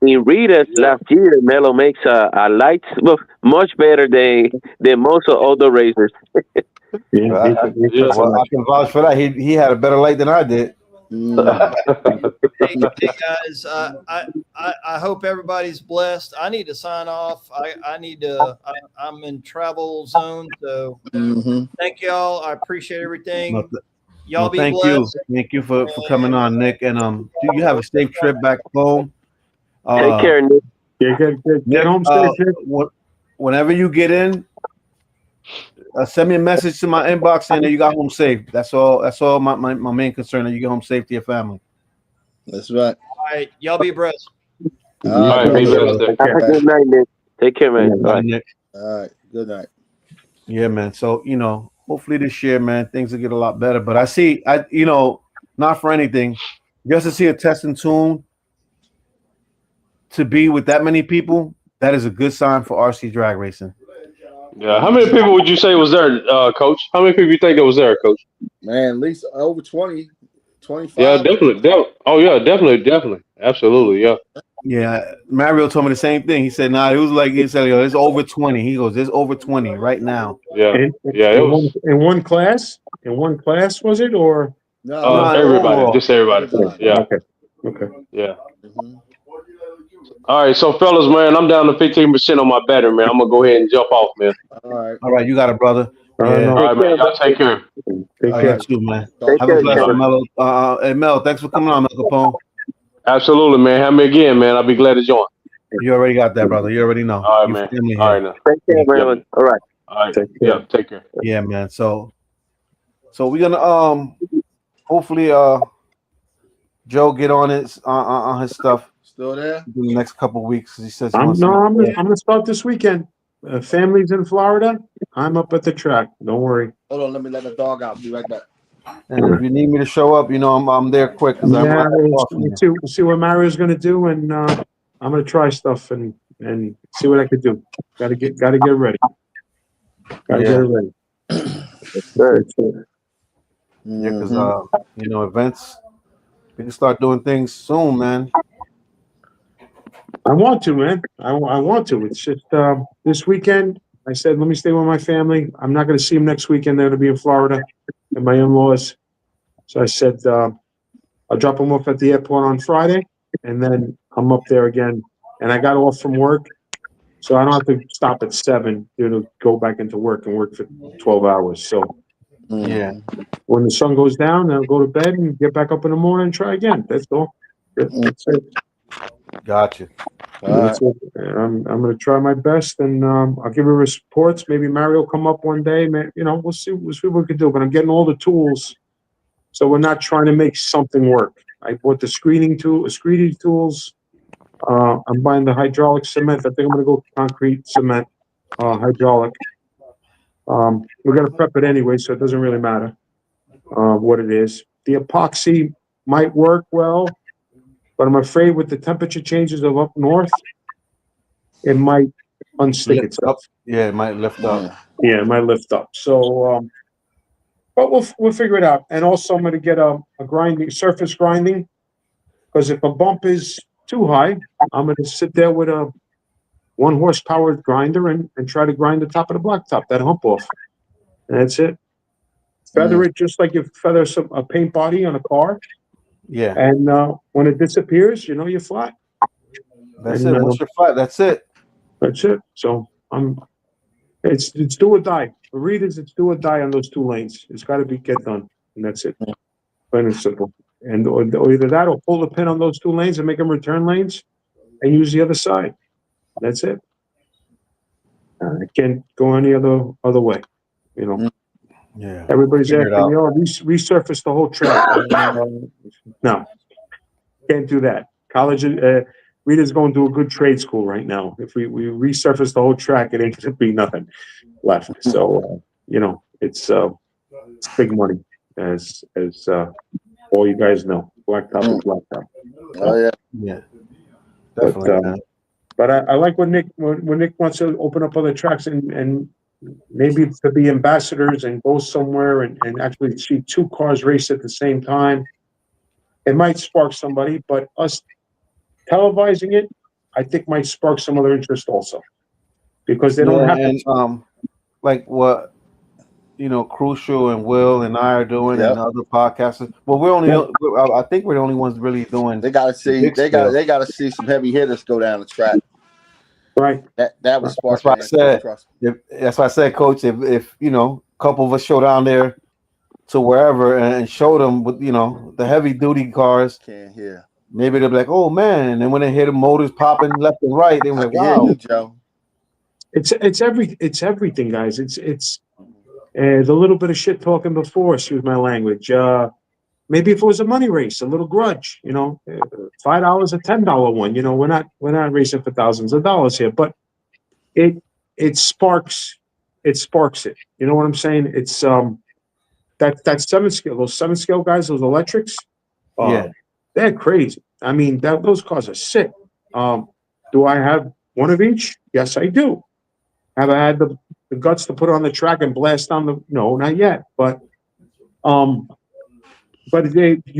In Rita's last year, Mello makes a light much better than most of other racers. Well, I can vouch for that. He had a better light than I did. Hey guys, I hope everybody's blessed. I need to sign off. I'm in travel zone, so thank y'all. I appreciate everything. Y'all Well, be thank blessed. you. Thank you for coming on, Nick. And you have a safe trip back home. Take care, Nick. Yeah, get Nick, home safe, Nick. whenever you get in, send me a message to my inbox saying that you got home safe. That's all. That's all. My main concern, that you get home safe to your family. That's right. All right, y'all be blessed. All All right, be blessed. Take Have a care. good night, Nick. Take care, man. Bye, Bye. Nick. All right. Good night. Yeah, man. So hopefully this year, man, things will get a lot better. But not for anything, just to see a test and tune to be with that many people, that is a good sign for RC drag racing. Yeah. How many people would you say was there, Coach? How many people you think that was there, Coach? Man, at least over 20, 25. Yeah, definitely. Oh, yeah, definitely. Absolutely, yeah. Yeah, Mario told me the same thing. He said, "Nah, it was like he said, it's over 20." He goes, "There's over 20 right now." Yeah, yeah. It was In one class? In one class, was it? Or? No, everybody, overall. just everybody. Yeah, Okay. yeah. Mhm. All right, so fellas, man, I'm down to 15% on my battery, man. I'm gonna go ahead and jump off, man. All right. All right, you got it, brother. No, All right, man. Y'all take care. take All care. right, too, man. Take Have a care, blessed Kevin. one, Melo. Hey, Mel, thanks for coming on, Mel Capone. Absolutely, man. Have me again, man. I'll be glad to join. You already got that, brother. You already know. All right, You man. family All here. right, now. Take care, everyone. All right. All right. Take care. Yeah, take care. Yeah, man. So we're gonna hopefully Joe get on his stuff Still there? in the next couple weeks. He says he I'm wants gonna start this weekend. Family's in Florida. I'm up at the track. Don't worry. Hold on. Let me let the dog out. Be right back. And if you need me to show up, I'm there quick because I'm Yeah, not far from you. we'll see what Mario's gonna do, and I'm gonna try stuff and see what I could do. Gotta get ready. Gotta get it ready. Good. Yeah, because Mhm. events, we can start doing things soon, man. I want to, man. I want to. It's just this weekend. I said, let me stay with my family. I'm not going to see them next weekend. They're going to be in Florida and my in-laws. So I said, I'll drop them off at the airport on Friday, and then I'm up there again. And I got off from work, so I don't have to stop at 7 to go back into work and work for 12 hours. So Yeah. when the sun goes down, I'll go to bed and get back up in the morning and try again. That's all. That's it. Gotcha. All right. That's it. I'm going to try my best, and I'll give her reports. Maybe Mario will come up one day. We'll see what we can do. But I'm getting all the tools, so we're not trying to make something work. I bought the screening tools. I'm buying the hydraulic cement. I think I'm going to go concrete cement, hydraulic. We're going to prep it anyway, so it doesn't really matter what it is. The epoxy might work well, but I'm afraid with the temperature changes of up north, it might unstick Lift itself. up. Yeah, it might lift up. Yeah, it might lift up. So, but we'll figure it out. And also, I'm going to get a surface grinding, because if a bump is too high, I'm going to sit there with a 1 horsepower grinder and try to grind the top of the blacktop, that hump off. And that's it. Feather it just like you feather a paint body on a car. Yeah. And when it disappears, you're flat. That's And, it. Once you're flat, that's it. That's it. So it's do or die. For readers, it's do or die on those 2 lanes. It's got to get done, and that's it. Plain and simple. And or either that, or pull the pin on those 2 lanes and make them return lanes, and use the other side. That's it. I can't go any other way. Yeah. Everybody's Figure it asking out. me, resurface the whole track. No, can't do that. College, Rita's going to a good trade school right now. If we resurface the whole track, it ain't going to be nothing left. So, it's big money, as all you guys know. Blacktop is blacktop. Oh yeah. Yeah. Definitely. But, man. But I like when Nick wants to open up other tracks and maybe to be ambassadors and go somewhere and actually see 2 cars race at the same time. It might spark somebody, but us televising it, I think might spark some other interest also, because they don't have and to. like what Crucial and Will and I are doing, Yep. and other podcasters. Well, I think we're the only ones really doing. They gotta see. Big They gotta see some heavy hitters go down the track. Right. That was spark. That's what I said. That's why I said, Coach. If a couple of us show down there to wherever and show them with, you know, the heavy duty cars. Can't hear. Maybe they'll be like, oh man. And then when they hear the motors popping left and right, they're I like, can hear wow. you, Joe. It's everything, guys. It's the little bit of shit talking before. Excuse my language. Maybe if it was a money race, a little grudge, you know, $5, a $10 one. You know, we're not racing for thousands of dollars here, but it sparks it. You know what I'm saying? It's that 7-scale, those 7-scale guys, those electrics, Yeah. they're crazy. I mean, those cars are sick. Do I have one of each? Yes, I do. Have I had the guts to put it on the track and blast down the? No, not yet. But you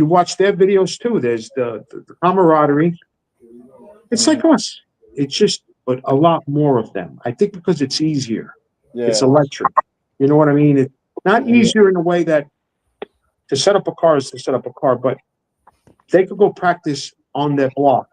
watch their videos too. There's the camaraderie. It's like us. It's just, but a lot more of them. I think because it's easier. Yeah. It's electric. You know what I mean? It's not easier in a way that to set up a car is to set up a car, but they could go practice on their block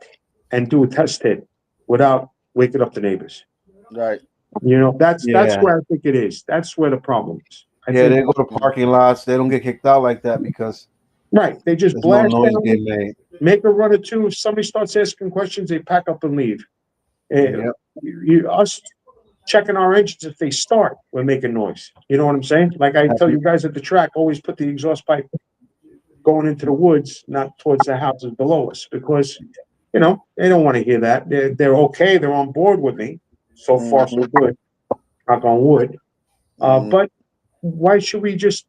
and do a test hit without waking up the neighbors. Right. You know, that's Yeah. where I think it is. That's where the problem is. I Yeah, they think, go to parking lots. They don't get kicked out like that because right. They just there's no blast noise down, being made. make a run or two. If somebody starts asking questions, they pack up and leave. Yep. Us checking our engines, if they start, we're making noise. You know what I'm saying? Like I tell you guys at the track, always put the exhaust pipe going into the woods, not towards the houses below us, because you know they don't want to hear that. They're okay. They're on board with me. So far, so good. Knock on wood. But why should we just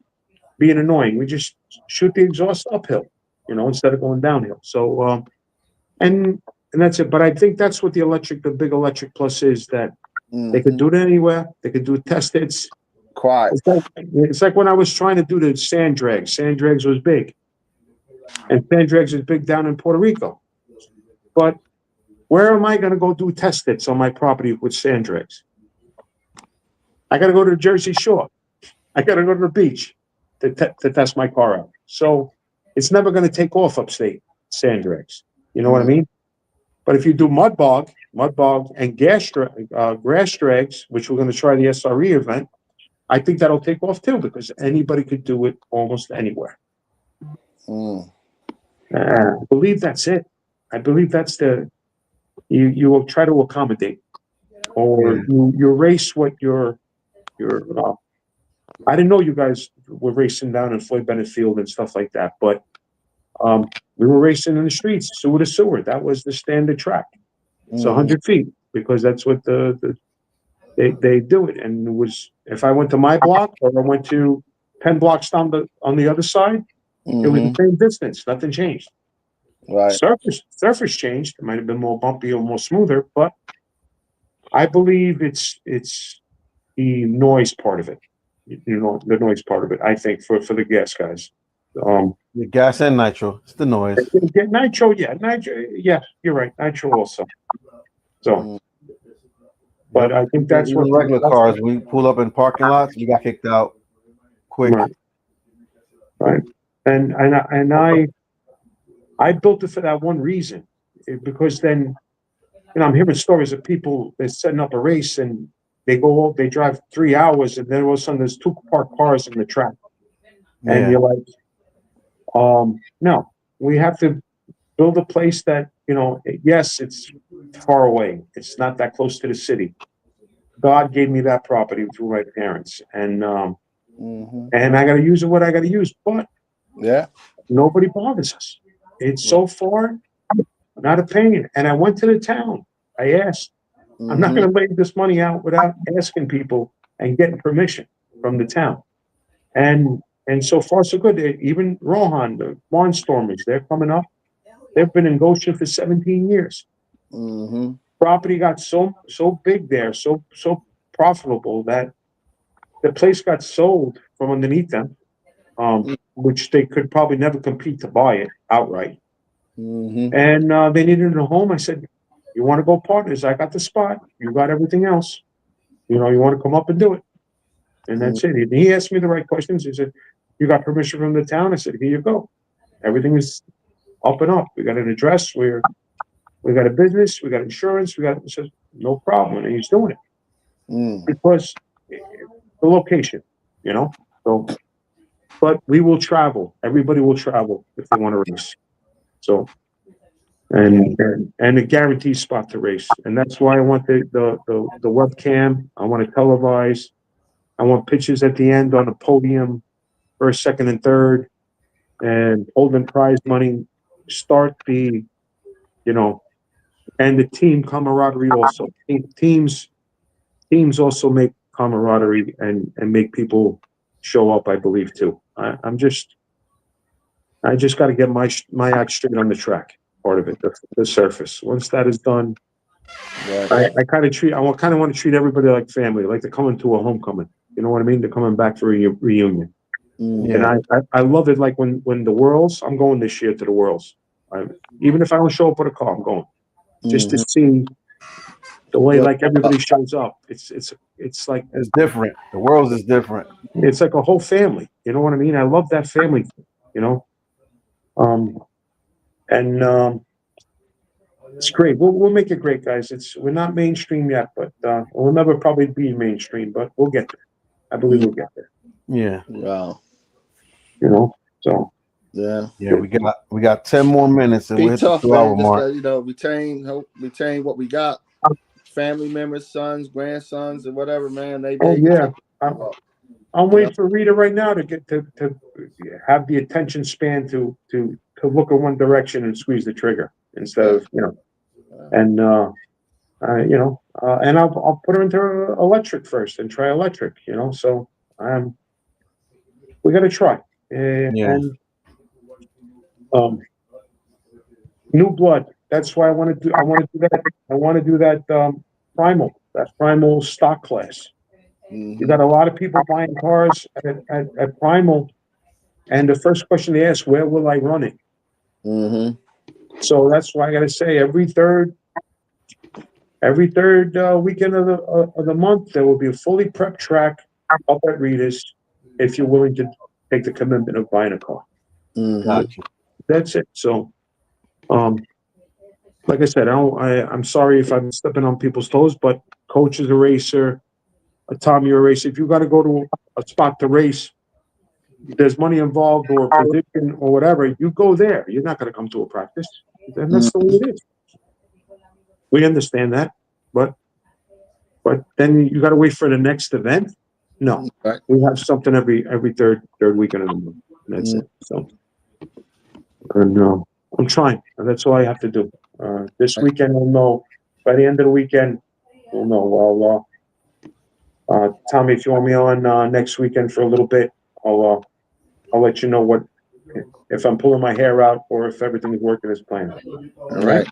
be annoying? We just shoot the exhaust uphill, you know, instead of going downhill. So, and that's it. But I think that's what the big electric plus is, that they could do it anywhere. They could do test hits. Quiet. It's like when I was trying to do the sand drags. Sand drags was big. And sand drags is big down in Puerto Rico. But where am I going to go do test hits on my property with sand drags? I got to go to the Jersey Shore. I got to go to the beach to test my car out. So it's never going to take off upstate, sand drags. You know what I mean? But if you do mud bog and grass drags, which we're going to try the SRE event, I think that'll take off too, because anybody could do it almost anywhere. I believe that's it. I believe that's you will try to accommodate, or you race what your I didn't know you guys were racing down in Floyd Bennett Field and stuff like that, but we were racing in the streets, sewer to sewer. That was the standard track. It's 100 feet, because that's what they do it. And it was, if I went to my block or I went to 10 blocks down on the other side, it was the same distance. Nothing changed. Right. Surface changed. It might have been more bumpy or more smoother, but I believe it's the noise part of it. You know, the noise part of it. I think for the gas guys. The gas and nitro. It's the noise. Nitro, yeah, you're right. Nitro also. So, but I think that's Even what regular cars. We pull up in parking lots. We got kicked out quick. Right. And I built it for that one reason, because then, you know, I'm hearing stories of people they're setting up a race and they drive 3 hours, and then all of a sudden there's 2 parked cars in the track, and you're like, no, we have to build a place that, you know, yes, it's far away, it's not that close to the city. God gave me that property through my parents, and I got to use it what I got to use, but nobody bothers us. It's so far, not a pain. And I went to the town. I asked. I'm not going to lay this money out without asking people and getting permission from the town. And so far, so good. Even Rohan, the Barnstormers, they're coming up. They've been in Goshen for 17 years. Property got so big there, so profitable, that the place got sold from underneath them, which they could probably never compete to buy it outright. And they needed a home. I said, you want to go partners? I got the spot. You got everything else. You know, you want to come up and do it. And that's it. And he asked me the right questions. He said, you got permission from the town? I said, here you go. Everything is up and up. We got an address. We got a business. We got insurance. He said, no problem. And he's doing it. Because the location, you know. So but we will travel. Everybody will travel if they want to race. So, and a guaranteed spot to race. And that's why I want the webcam. I want to televise. I want pictures at the end on the podium, first, second, and third, and holding prize money. Start the, and the team camaraderie also. Teams also make camaraderie and make people show up, I believe, too. I just got to get my act straight on the track, part of it, the surface. Once that is done, Right. I kind of want to treat everybody like family, like they're coming to a homecoming. You know what I mean? They're coming back for a reunion. Yeah. And I love it. Like when the Worlds, I'm going this year to the Worlds. Even if I don't show up with a car, I'm going just to see the way like everybody shows up. It's like It's different. The world is different. it's like a whole family. You know what I mean? I love that family. It's great. We'll make it great, guys. We're not mainstream yet, but we'll never probably be mainstream, but we'll get there. I believe we'll get there. Yeah. Wow. So Yeah. Yeah. We got 10 more minutes and Be we'll hit the tough, 2 hour man. mark. Just retain what we got. Family members, sons, grandsons, and whatever, man. I'm waiting for Rita right now to get to have the attention span to look in one direction and squeeze the trigger instead of and I'll put her into electric first and try electric. So we got to try. And new blood. That's why I want to do that. I want to do that primal stock class. You got a lot of people buying cars at Primal, and the first question they ask, where will I run it? So that's why I got to say every third weekend of the month there will be a fully prepped track up at Rita's if you're willing to take the commitment of buying a car. Gotcha. That's it. So, like I said, I'm sorry if I'm stepping on people's toes, but Coach is a racer. Tommy, you're a racer. If you got to go to a spot to race, there's money involved or position or whatever, you go there. You're not going to come to a practice. And that's the way it is. We understand that, but then you got to wait for the next event. No, Right. we have something every third weekend of the month. And that's it. So, and I'm trying. And that's all I have to do. This weekend we'll know. By the end of the weekend, we'll know. Tommy, if you want me on next weekend for a little bit, I'll let you know if I'm pulling my hair out or if everything is working as planned. All right.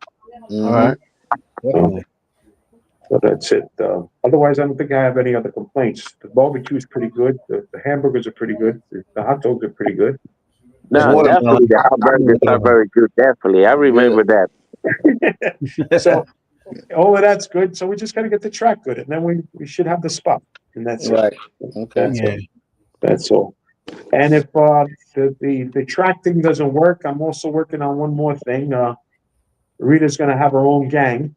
All right. Definitely. So that's it. Otherwise, I don't think I have any other complaints. The barbecue is pretty good. The hamburgers are pretty good. The hot dogs are pretty good. No, definitely the hamburgers are very good. Definitely, I remember that. So all of that's good. So we just got to get the track good, and then we should have the spot. And that's Right. it. Okay. Yeah. That's all. And if the track thing doesn't work, I'm also working on one more thing. Rita's going to have her own gang.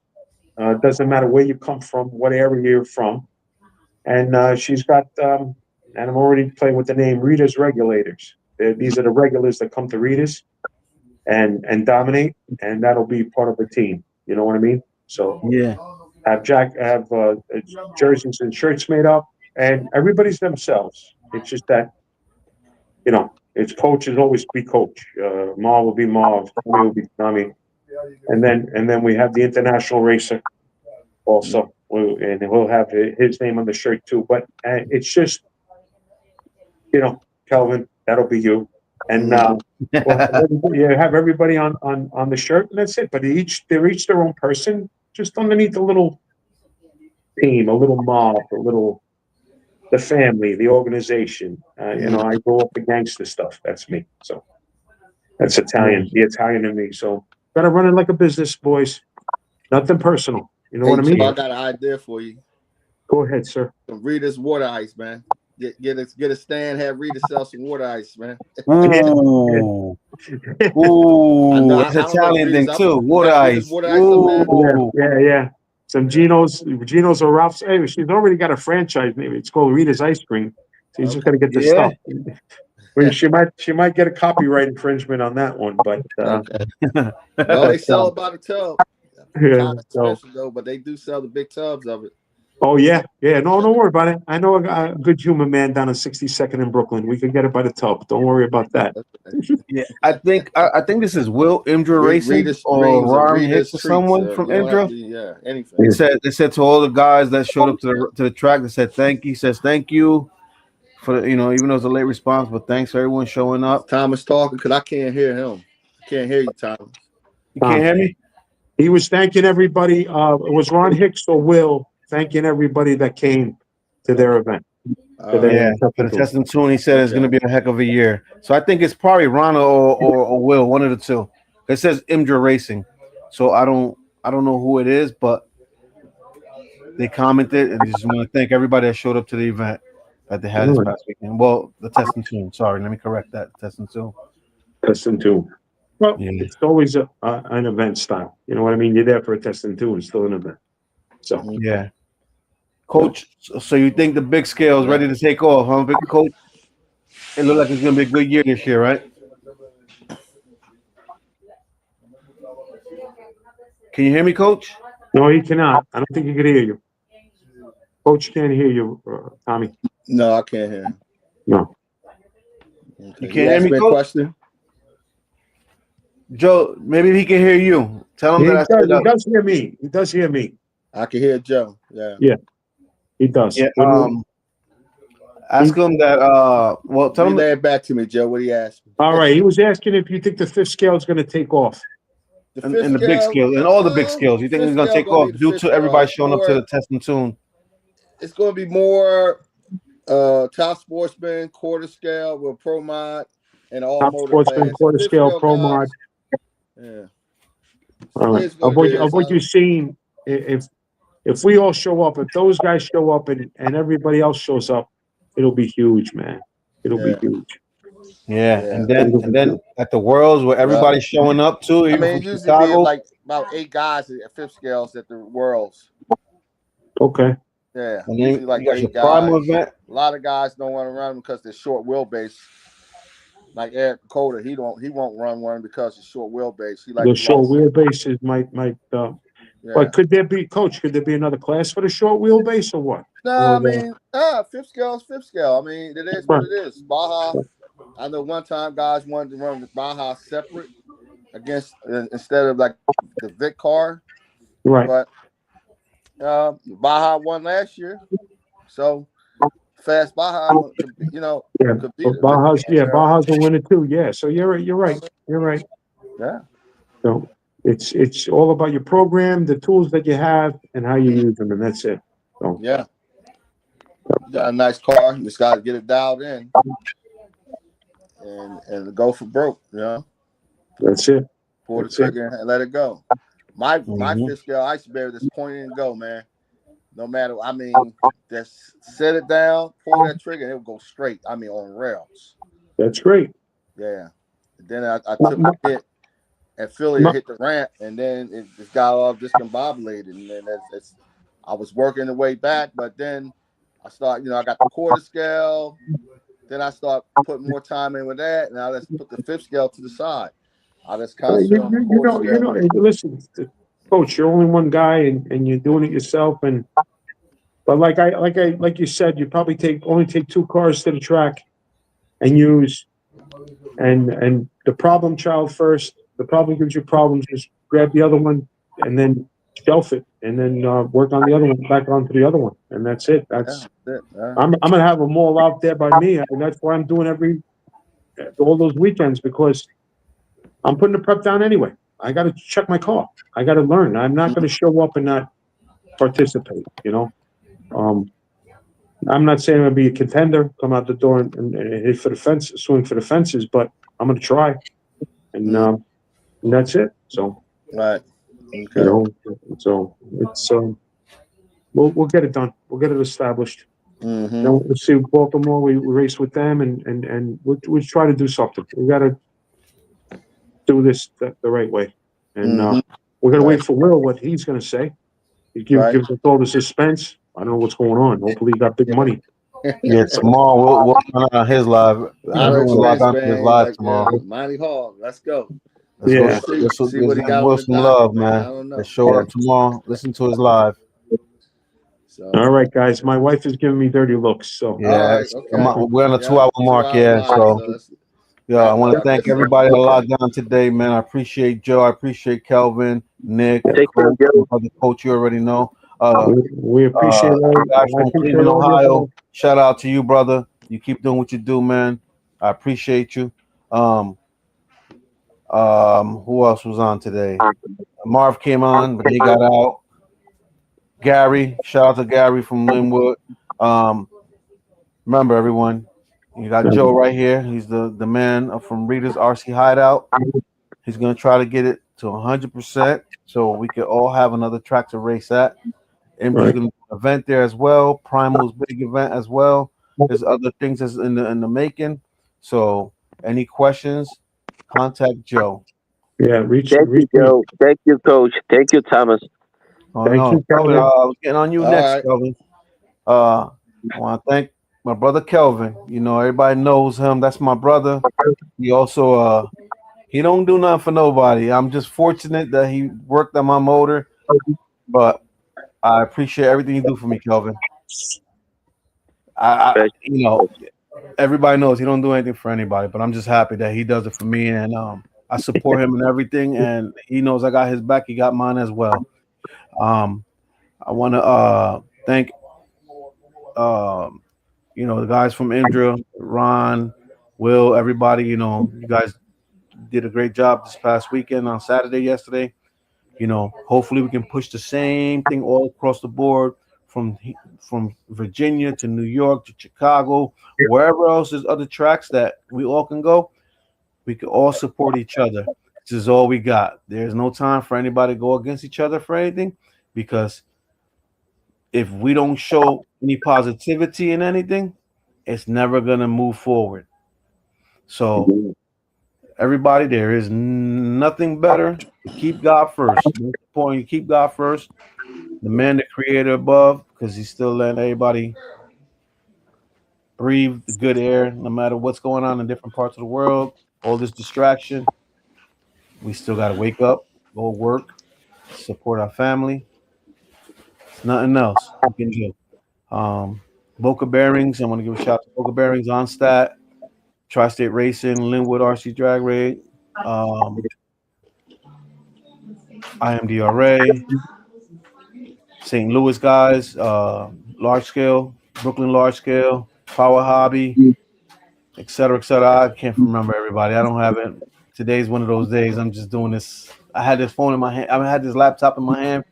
It doesn't matter where you come from, what area you're from. And she's got, and I'm already playing with the name Rita's Regulators. These are the regulars that come to Rita's and dominate, and that'll be part of the team. You know what I mean? So Yeah. have jerseys and shirts made up, and everybody's themselves. It's just that, it's coach is always be coach. Ma will be Ma, Tommy will be Tommy, and then we have the international racer also, and he'll have his name on the shirt too. But it's just, Kelvin, that'll be you, and you have everybody on the shirt, and that's it. But they're each their own person, just underneath a little team, a little mob, the family, the organization. I go up the gangster stuff. That's me. So that's Italian, the Italian in me. So gotta run it like a business, boys. Nothing personal. You know what I mean? I got an idea for you. Go ahead, sir. Rita's water ice, man. Get a stand, have Rita sell some water ice, man. Ooh. Ooh. That's Italian thing too. Water ice. Ooh. Yeah. Some Geno's or Ralph's. Hey, she's already got a franchise name. It's called Rita's Ice Cream. So you just got to get the stuff. Well, she might get a copyright infringement on that one, but Okay. No, they sell it by the tub. yeah, Kind of so. expensive though, but they do sell the big tubs of it. Oh yeah. No, don't worry about it. I know a good human man down on 62nd in Brooklyn. We can get it by the tub. Don't worry about that. Yeah, I think this is Will Indra Racing Rita's or Dreams Ron Rita's Hicks or Treats, someone from you don't have Indra. to- yeah, anything. They said to all the guys that showed up to the track, they said thank you. He says thank you for the, even though it's a late response, but thanks for everyone showing up. Thomas talking because I can't hear him. I can't hear you, Thomas. You can't hear me? He was thanking everybody. It was Ron Hicks or Will thanking everybody that came to their event. Yeah, for the Test and Tune, he said it's going to be a heck of a year. So I think it's probably Ron or Will, one of the two. It says Indra Racing, so I don't know who it is, but they commented and just want to thank everybody that showed up to the event that they had this past weekend. Well, the Test and Tune. Sorry, let me correct that. Test and Tune. Test and Tune. Well, Yeah. it's always an event style. You know what I mean? You're there for a Test and Tune. It's still an event. So Yeah. Coach, so you think the big scale is ready to take off, huh, big coach? It looks like it's going to be a good year this year, right? Can you hear me, Coach? no, he cannot. I don't think he can hear you. Coach can't hear you, Tommy. No, I can't hear him. No. Okay. You can't hear me, a Coach? question? Joe, maybe he can hear you. Tell him He that I said does hear me. He does hear me. I can hear Joe. Yeah. He does. Yeah, ask him that. Well, tell him. Relay it back to me, Joe. What he asked me. All right. He was asking if you think the fifth scale is going to take off. And the big scale and all the big scales. You think it's going to take off due to everybody showing up to the Test and Tune? It's going to be more top sportsman, quarter scale with pro mod and all Top motor sportsman, class. quarter Fifth scale, pro guys, mod. Yeah. All right. It is what Of what, it is. of what you've seen, if we all show up, if those guys show up and everybody else shows up, it'll be huge, man. It'll be huge. Yeah, Yeah. and then at the Worlds where everybody's showing up too. I Even mean, from it usually Chicago. be like about 8 guys at fifth scales at the Worlds. Okay. Yeah. And Usually then like you got your 8 primal guys. event. A lot of guys don't want to run them because they're short wheelbase. Like Eric Dakota, he won't run one because it's short wheelbase. He The short wheelbases might Yeah. but could there be, Coach, could there be another class for the short wheelbase or what? No, I mean, fifth scale is fifth scale. I mean, it is what it is. Baja, I know one time guys wanted to run the Baja separate against instead of like the Vic car. Right. But Baja won last year, so fast Baja, Yeah. could be But Baja's a winner too. Yeah. So you're right. Yeah. So it's all about your program, the tools that you have, and how you use them, and that's it. So Yeah. You got a nice car. You just got to get it dialed in and go for broke, that's it. Pull the That's it. trigger and let it go. My fifth scale ice bear just point and go, man. No matter, I mean, just set it down, pull that trigger, and it will go straight. I mean, on rails. That's great. Yeah. And then I took a hit at Philly, hit the ramp, and then it just got all discombobulated. And then I was working the way back, but then I start, I got the quarter scale. Then I start putting more time in with that, and I just put the fifth scale to the side. I just concentrate on the quarter scale. Listen, Coach, you're only one guy, and you're doing it yourself. But like you said, you probably only take 2 cars to the track and use, and the problem child first. The problem gives you problems. Just grab the other one and then shelf it, and then work on the other one, back onto the other one, and that's it. That's it. I'm gonna have them all out there by me, and that's why I'm doing all those weekends, because I'm putting the prep down anyway. I got to check my car. I got to learn. I'm not going to show up and not participate. I'm not saying I'm going to be a contender, come out the door and hit for the fence, swing for the fences, but I'm going to try, and that's it. So, right. Okay. So it's we'll get it done. We'll get it established. Mm-hmm. Let's see Baltimore. We race with them, and we'll try to do something. We got to do this the right way, and we're gonna wait for Will, what he's gonna say. He gives us all the suspense. I don't know what's going on. Hopefully, he got big money. Yeah, tomorrow we'll find out his live. I heard We'll log Spence, on to his man. live Like, tomorrow. Monty Hall. Let's go. Let's Yeah. go. Let's See what he give got Will on the some docket, love, man. I man. don't know. Let's show up tomorrow. Listen to his live. So, All right, guys. My wife is giving me dirty looks. So Yeah, all right, okay. we're on a Yeah, 2 hour mark. 2 hour Yeah, mark, so let's yeah, I wrap it want to up. thank Yes, sir. everybody that logged on today, man. I appreciate Joe. I appreciate Kelvin, Nick, Take care, Coach, Joe. other coach you already know. we appreciate all. Guys I from appreciate Cleveland, all your Ohio. help. Shout out to you, brother. You keep doing what you do, man. I appreciate you. Who else was on today? Marv came on, but he got out. Gary, shout out to Gary from Linwood. Remember, everyone, you got Joe right here. He's the man from Reader's RC Hideout. He's gonna try to get it to 100%, so we could all have another track to race at. And we're gonna do an event there as well. Primal's big event as well. There's other things that's in the making. So, any questions? Contact Joe. Yeah, reach. Thank you, Joe. Thank you, Coach. Thank you, Thomas. Oh, Thank no, you, Kelvin, Kelvin. I was getting on you All next, right. Kelvin. I want to thank my brother Kelvin. You know, everybody knows him. That's my brother. He also he don't do nothing for nobody. I'm just fortunate that he worked on my motor, but I appreciate everything you do for me, Kelvin. I you know, everybody knows he don't do anything for anybody, but I'm just happy that he does it for me, and I support him in everything, and he knows I got his back. He got mine as well. I want to thank you know, the guys from Indra, Ron, Will, everybody. You know, you guys did a great job this past weekend on Saturday, yesterday. You know, hopefully we can push the same thing all across the board from Virginia to New York to Chicago, wherever else there's other tracks that we all can go. We can all support each other. This is all we got. There's no time for anybody to go against each other for anything, because if we don't show any positivity in anything, it's never going to move forward. So everybody, there is nothing better to keep God first. Most important, you keep God first, the man, the creator above, because he's still letting everybody breathe the good air, no matter what's going on in different parts of the world, all this distraction. We still got to wake up, go work, support our family. It's nothing else we can do. Boca Bearings, I want to give a shout out to Boca Bearings, on stat, Tri-State Racing, Linwood RC Drag Race, IMDRA, St. Louis guys, Large Scale, Brooklyn Large Scale, Power Hobby, et cetera, et cetera. I can't remember everybody. I don't have it. Today's one of those days. I'm just doing this. I had this phone in my hand. I had this laptop in my hand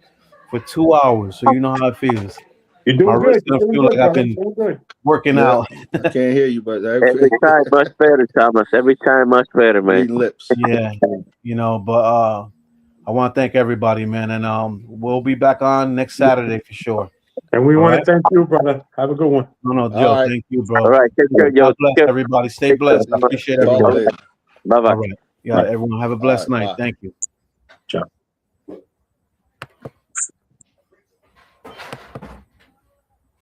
for 2 hours, so you know how it feels. You're doing My good. wrist You're gonna doing feel good, like I've brother. been Doing good. working Yeah. out. I can't hear you, but Every time much better, Thomas. Every time much better, man. reading lips. Yeah, you know, but I want to thank everybody, man, and we'll be back on next Saturday for sure. And we All want right. to thank you, brother. Have a good one. No, Joe, All right. thank you, bro. All right. Take care, Joe. God bless everybody. Stay blessed. I appreciate Talk everyone. later. Bye-bye. All right. Yeah, everyone have a blessed All right, night. bye. Thank you. Ciao.